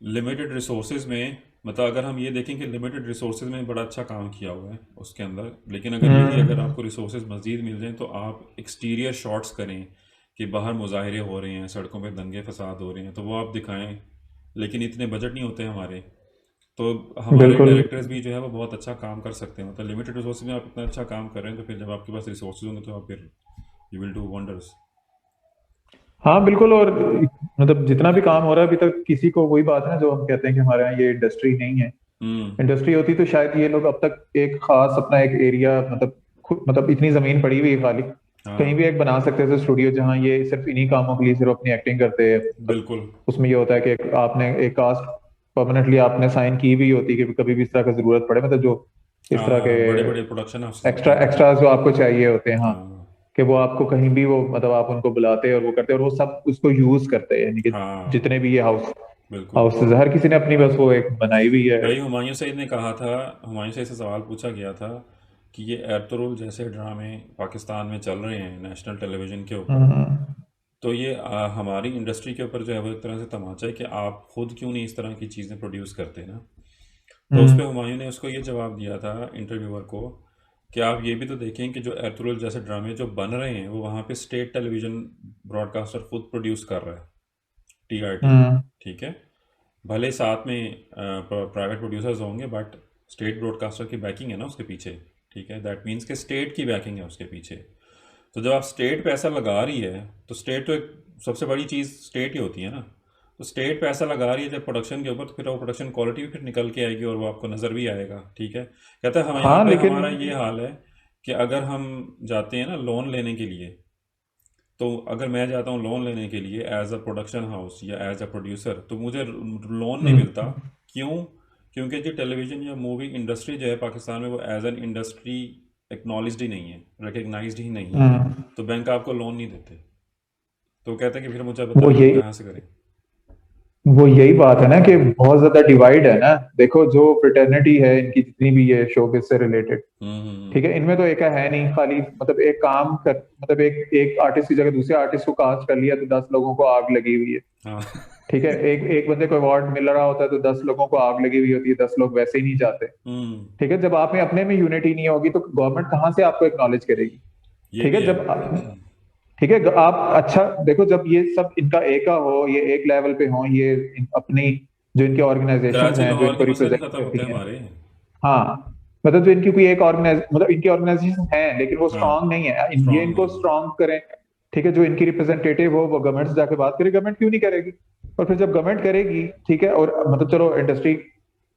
Speaker 1: लिमिटेड रिसोर्सेज में, मतलब अगर हम ये देखें कि लिमिटेड रिसोर्सेज में बड़ा अच्छा काम किया हुआ है उसके अंदर, लेकिन अगर आपको रिसोर्सेज मज़ीद मिल जाएं तो आप एक्सटीरियर शॉट्स करें कि बाहर मुजाहरे हो रहे हैं, सड़कों पे दंगे फसाद हो रहे हैं, तो वो आप दिखाएं, लेकिन इतने बजट नहीं होते हमारे, तो हमारे
Speaker 2: बिल्कुल।
Speaker 1: डायरेक्टर्स भी जो है वो बहुत अच्छा काम कर सकते हैं, मतलब लिमिटेड रिसोर्सेज में आप इतना अच्छा काम कर रहे हैं, तो फिर जब आपके पास रिसोर्सेज होंगे तो आप फिर यू विल डू वंडर्स।
Speaker 2: हाँ बिल्कुल। और मतलब जितना भी काम हो रहा है अभी तक, किसी को वही बात है ना जो हम कहते हैं कि हमारे यहाँ ये इंडस्ट्री नहीं है।
Speaker 1: हम्म।
Speaker 2: इंडस्ट्री होती तो शायद ये लोग अब तक एक खास अपना एक एरिया, मतलब खुद, मतलब इतनी जमीन पड़ी हुई है खाली, कहीं भी
Speaker 1: हाँ,
Speaker 2: एक बना सकते थे स्टूडियो जहाँ ये सिर्फ इन्हीं कामों के लिए सिर्फ अपनी एक्टिंग करते हैं। मतलब
Speaker 1: बिल्कुल।
Speaker 2: उसमें ये होता है कि आपने एक कास्ट परमानेंटली आपने साइन की भी होती है कि कभी भी इस तरह की जरूरत पड़े, मतलब जो इस तरह के
Speaker 1: हाँ, बड़े बड़े प्रोडक्शन हाउसेस होते
Speaker 2: एक्स्ट्रा
Speaker 1: हैं।
Speaker 2: एक्स्ट्राज जो आपको चाहिए होते हैं, हाँ,
Speaker 1: हाँ।
Speaker 2: कि वो आपको कहीं भी वो, मतलब आप उनको बुलाते हैं और वो करते हैं और वो सब उसको यूज करते हैं, यानी कि
Speaker 1: हाँ,
Speaker 2: जितने भी ये
Speaker 1: बिल्कुल।
Speaker 2: हाउसेज, हर किसी ने अपनी बस वो एक बनाई हुई है।
Speaker 1: भाई हुमायूं सईद ने कहा था, हुमायूं सईद से सवाल पूछा गया था कि ये एर्तुगरुल जैसे ड्रामे पाकिस्तान में चल रहे हैं नेशनल टेलीविज़न के ऊपर,
Speaker 2: हम्म।
Speaker 1: तो ये हमारी इंडस्ट्री के ऊपर जो है वो एक तरह से तमाचा है कि आप खुद क्यों नहीं इस तरह की चीज़ें प्रोड्यूस करते ना। तो उस पर
Speaker 2: हम्म।
Speaker 1: हुमायूं ने उसको ये जवाब दिया था इंटरव्यूअर को कि आप ये भी तो देखें कि जो एर्तुगरुल जैसे ड्रामे जो बन रहे हैं वो वहाँ पे स्टेट टेलीविज़न ब्रॉडकास्टर खुद प्रोड्यूस कर रहा है, टीआरटी,
Speaker 2: हम्म।
Speaker 1: ठीक है, भले साथ में प्राइवेट प्रोड्यूसर्स होंगे, बट स्टेट ब्रॉडकास्टर की बैकिंग है ना उसके पीछे, ठीक है, दैट मीन्स कि स्टेट की बैकिंग है उसके पीछे। तो जब आप स्टेट पैसा लगा रही है, तो स्टेट तो एक सबसे बड़ी चीज़ स्टेट ही होती है ना, तो स्टेट पैसा लगा रही है जब प्रोडक्शन के ऊपर, तो फिर वो प्रोडक्शन क्वालिटी भी फिर निकल के आएगी और वो आपको नज़र भी आएगा, ठीक है। कहता है हम यहाँ
Speaker 2: हाँ
Speaker 1: पे
Speaker 2: लेकिन
Speaker 1: हमारा ये हाल है कि अगर हम जाते हैं ना लोन लेने के लिए, तो अगर मैं जाता हूँ लोन लेने के लिए एज अ प्रोडक्शन हाउस या एज अ प्रोड्यूसर, तो मुझे लोन नहीं मिलता।
Speaker 2: हम्म।
Speaker 1: क्यों? क्योंकि जो टेलीविज़न या मूवी इंडस्ट्री जो है पाकिस्तान में वो एज एन इंडस्ट्री एक्नॉलेज्ड ही नहीं है, रिकग्नाइज्ड ही नहीं है,
Speaker 2: हम्म।
Speaker 1: तो बैंक आपको लोन नहीं देते। तो कहते हैं कि फिर मुझे
Speaker 2: वो
Speaker 1: बताएं हम
Speaker 2: यही
Speaker 1: कहाँ से करें।
Speaker 2: वो यही बात है ना कि बहुत ज्यादा डिवाइड है ना। देखो जो फ्रेटर्निटी है इनकी, जितनी भी ये शोबिज से रिलेटेड, ठीक है, इनमें तो एक है नहीं खाली, मतलब एक काम कर, मतलब एक एक आर्टिस्ट की जगह दूसरे आर्टिस्ट को कास्ट कर लिया तो 10 लोगों को आग लगी हुई है।
Speaker 1: हाँ।
Speaker 2: ठीक है, एक एक बंदे को अवार्ड मिल रहा होता है तो 10 लोगों को आग लगी हुई होती है, 10 लोग वैसे ही नहीं जाते।
Speaker 1: हम्म।
Speaker 2: ठीक है, जब आप में अपने में यूनिटी नहीं होगी तो गवर्नमेंट कहाँ से आपको एक्नॉलेज करेगी।
Speaker 1: ये
Speaker 2: ठीक
Speaker 1: भी
Speaker 2: है,
Speaker 1: है।
Speaker 2: जब ठीक है, आप अच्छा देखो, जब ये सब इनका एका हो, ये एक लेवल पे हो, ये अपनी जो इनके ऑर्गेनाइजेशंस
Speaker 1: कराची
Speaker 2: हैं जो
Speaker 1: लाहौर
Speaker 2: इनको
Speaker 1: के मसले नहीं
Speaker 2: रिप्रेजेंट
Speaker 1: ख़त्म
Speaker 2: करती
Speaker 1: होते
Speaker 2: हैं,
Speaker 1: हमारे।
Speaker 2: हाँ, मतलब जो इनकी कोई एक मतलब इनकी ऑर्गेनाइजेशन है लेकिन वो
Speaker 1: हाँ
Speaker 2: स्ट्रांग नहीं है, ये
Speaker 1: स्ट्रांग
Speaker 2: इनको
Speaker 1: नहीं है।
Speaker 2: स्ट्रांग करें। ठीक है, जो इनकी रिप्रेजेंटेटिव हो वो गवर्नमेंट से जाके बात करे, गवर्नमेंट क्यों नहीं करेगी? और फिर जब गवर्नमेंट करेगी, ठीक है, और मतलब चलो इंडस्ट्री,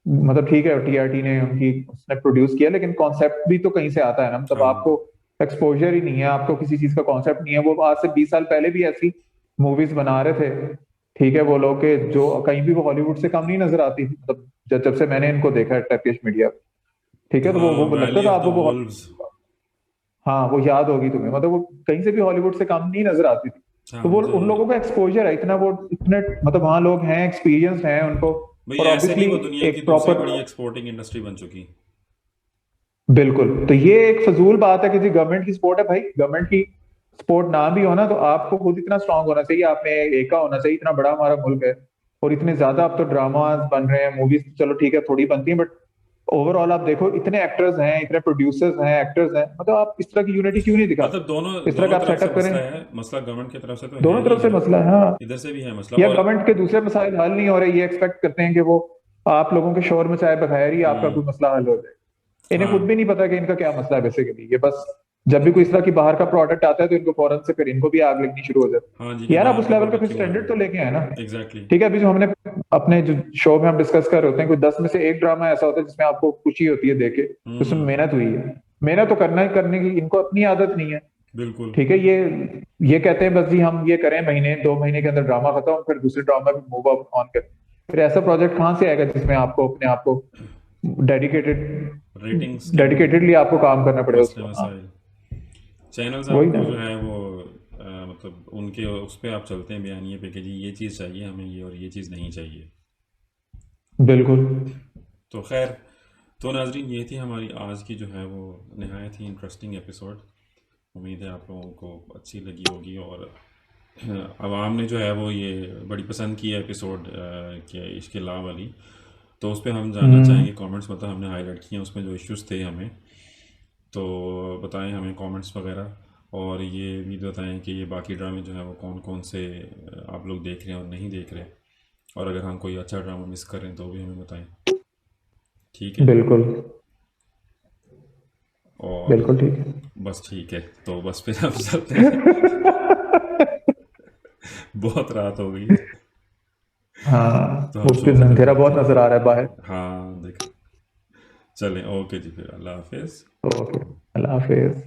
Speaker 2: मतलब ठीक है टीआरटी ने उनकी उसने प्रोड्यूस किया, लेकिन कॉन्सेप्ट भी तो कहीं से आता है ना, मतलब
Speaker 1: हाँ
Speaker 2: आपको एक्सपोजर ही नहीं है, आपको किसी चीज का कॉन्सेप्ट नहीं है। वो आज से 20 साल पहले भी ऐसी मूवीज बना रहे थे, ठीक है, वो लोग के जो कहीं भी वो हॉलीवुड से कम नहीं नजर आती थी, मतलब जब से मैंने इनको देखा है टर्किश मीडिया, ठीक है, तो
Speaker 1: हाँ
Speaker 2: वो लगता
Speaker 1: वैली
Speaker 2: था
Speaker 1: ऑफ द
Speaker 2: आपको वो,
Speaker 1: वुल्व्स।
Speaker 2: हाँ वो याद होगी तुम्हें, मतलब वो कहीं से भी हॉलीवुड से कम नहीं नजर आती थी।
Speaker 1: हाँ
Speaker 2: तो वो
Speaker 1: मुझे
Speaker 2: उन लोगों का एक्सपोजर है इतना, वो इतने मतलब वहां लोग हैं, एक्सपीरियंस हैं उनको,
Speaker 1: भाई
Speaker 2: और
Speaker 1: ऐसे नहीं
Speaker 2: ऑब्वियसली
Speaker 1: वो दुनिया की
Speaker 2: एक
Speaker 1: दूसरी
Speaker 2: प्रॉपर,
Speaker 1: बड़ी एक्सपोर्टिंग इंडस्ट्री बन चुकी।
Speaker 2: बिल्कुल। तो ये एक फजूल बात है कि जी गवर्नमेंट की सपोर्ट है, भाई गवर्नमेंट की सपोर्ट ना भी हो ना तो आपको खुद इतना स्ट्रांग होना चाहिए, आप में एका होना चाहिए, इतना बड़ा हमारा मुल्क है, और इतने ज्यादा अब तो ड्रामास बन रहे हैं, मूवीज चलो ठीक है थोड़ी बनती हैं, बट ओवरऑल आप देखो इतने एक्टर्स हैं, इतने प्रोड्यूसर्स हैं, एक्टर्स हैं, मतलब आप इस तरह की यूनिटी क्यों नहीं
Speaker 1: मतलब
Speaker 2: दिखाते?
Speaker 1: दोनों
Speaker 2: इस तरह का
Speaker 1: दोनों
Speaker 2: आप
Speaker 1: तरफ से
Speaker 2: सेटअप करें,
Speaker 1: मसला है, मसला गवर्नमेंट की तरफ से तो है
Speaker 2: दोनों
Speaker 1: ही
Speaker 2: तरफ से
Speaker 1: है,
Speaker 2: मसला है, हाँ।
Speaker 1: इधर से भी है मसला।
Speaker 2: या
Speaker 1: और
Speaker 2: गवर्नमेंट के दूसरे मसाइल हल नहीं हो रहे, ये एक्सपेक्ट करते हैं कि वो आप लोगों के शोर मचाए बगैर ही आपका
Speaker 1: हम्म।
Speaker 2: कोई मसला हल हो जाए। इन्हें खुद
Speaker 1: हाँ
Speaker 2: भी नहीं पता कि इनका क्या मसला है बेसिकली, ये बस जब भी कोई इस तरह की बाहर का प्रोडक्ट आता है तो इनको फौरन से फिर इनको भी आग लगनी शुरू हो
Speaker 1: हाँ जी
Speaker 2: जाती
Speaker 1: कि
Speaker 2: है। यार आप
Speaker 1: बाहर
Speaker 2: उस
Speaker 1: का
Speaker 2: लेवल का
Speaker 1: प्रोडक्ट
Speaker 2: फिर
Speaker 1: क्यों आ रहा
Speaker 2: स्टैंडर्ड तो लेके आए ना।
Speaker 1: है। एग्जैक्टली।
Speaker 2: ठीक है, अभी जो हमने अपने जो शो में हम डिस्कस कर रहे होते हैं, कोई 10 में से एक ड्रामा ऐसा होता है जिसमें आपको खुशी होती है देख के, उसमें
Speaker 1: हम्म।
Speaker 2: मेहनत हुई है। मेहनत तो करना ही करने की इनको अपनी आदत नहीं है।
Speaker 1: बिल्कुल।
Speaker 2: ठीक है, ये कहते हैं बस जी हम ये करें, महीने 2 महीने के अंदर ड्रामा खत्म, फिर दूसरे ड्रामा में मूव ऑन करें। फिर ऐसा प्रोजेक्ट कहाँ से आएगा जिसमें आपको अपने आप को डेडिकेटेड
Speaker 1: रेटिंग्स के
Speaker 2: डेडिकेटेडली आपको काम करना पड़ेगा
Speaker 1: मसले
Speaker 2: उसको, हाँ।
Speaker 1: मसाइल, चैनल्स
Speaker 2: वही ना,
Speaker 1: आपको जो है वो मतलब उनके उस पे आप चलते हैं बयानिए पे कि जी ये चीज़ चाहिए हमें, ये और ये चीज़ नहीं चाहिए।
Speaker 2: बिल्कुल।
Speaker 1: तो खैर, तो नाजरीन ये थी हमारी आज की जो है वो नहायत ही इंटरेस्टिंग एपिसोड। उम्मीद है आप लोगों को अच्छी लगी होगी, और आवाम ने जो है वो ये बड़ी पसंद की है एपिसोड के इसके ला वाली। तो उस पर हम जानना
Speaker 2: हम्म।
Speaker 1: चाहेंगे कमेंट्स, मतलब हमने हाईलाइट किए हैं उसमें जो इश्यूज़ थे हमें, तो बताएं हमें कमेंट्स वगैरह। और ये भी बताएं कि ये बाकी ड्रामे जो है वो कौन कौन से आप लोग देख रहे हैं और नहीं देख रहे, और अगर हम कोई अच्छा ड्रामा मिस कर रहे हैं तो भी हमें बताएं। ठीक है।
Speaker 2: बिल्कुल।
Speaker 1: और
Speaker 2: बिल्कुल ठीक है।
Speaker 1: बस ठीक है, तो बस फिर हम चलते हैं। बहुत रात हो गई है,
Speaker 2: हाँ,
Speaker 1: तो
Speaker 2: वो
Speaker 1: हम शो
Speaker 2: फिर
Speaker 1: ख़त्म
Speaker 2: अंधेरा
Speaker 1: करते
Speaker 2: बहुत
Speaker 1: हैं।
Speaker 2: नजर आ रहा है बाहर।
Speaker 1: हाँ देख, चलें, ओके जी, फिर अल्लाह हाफिज़।
Speaker 2: ओके, अल्लाह हाफिज।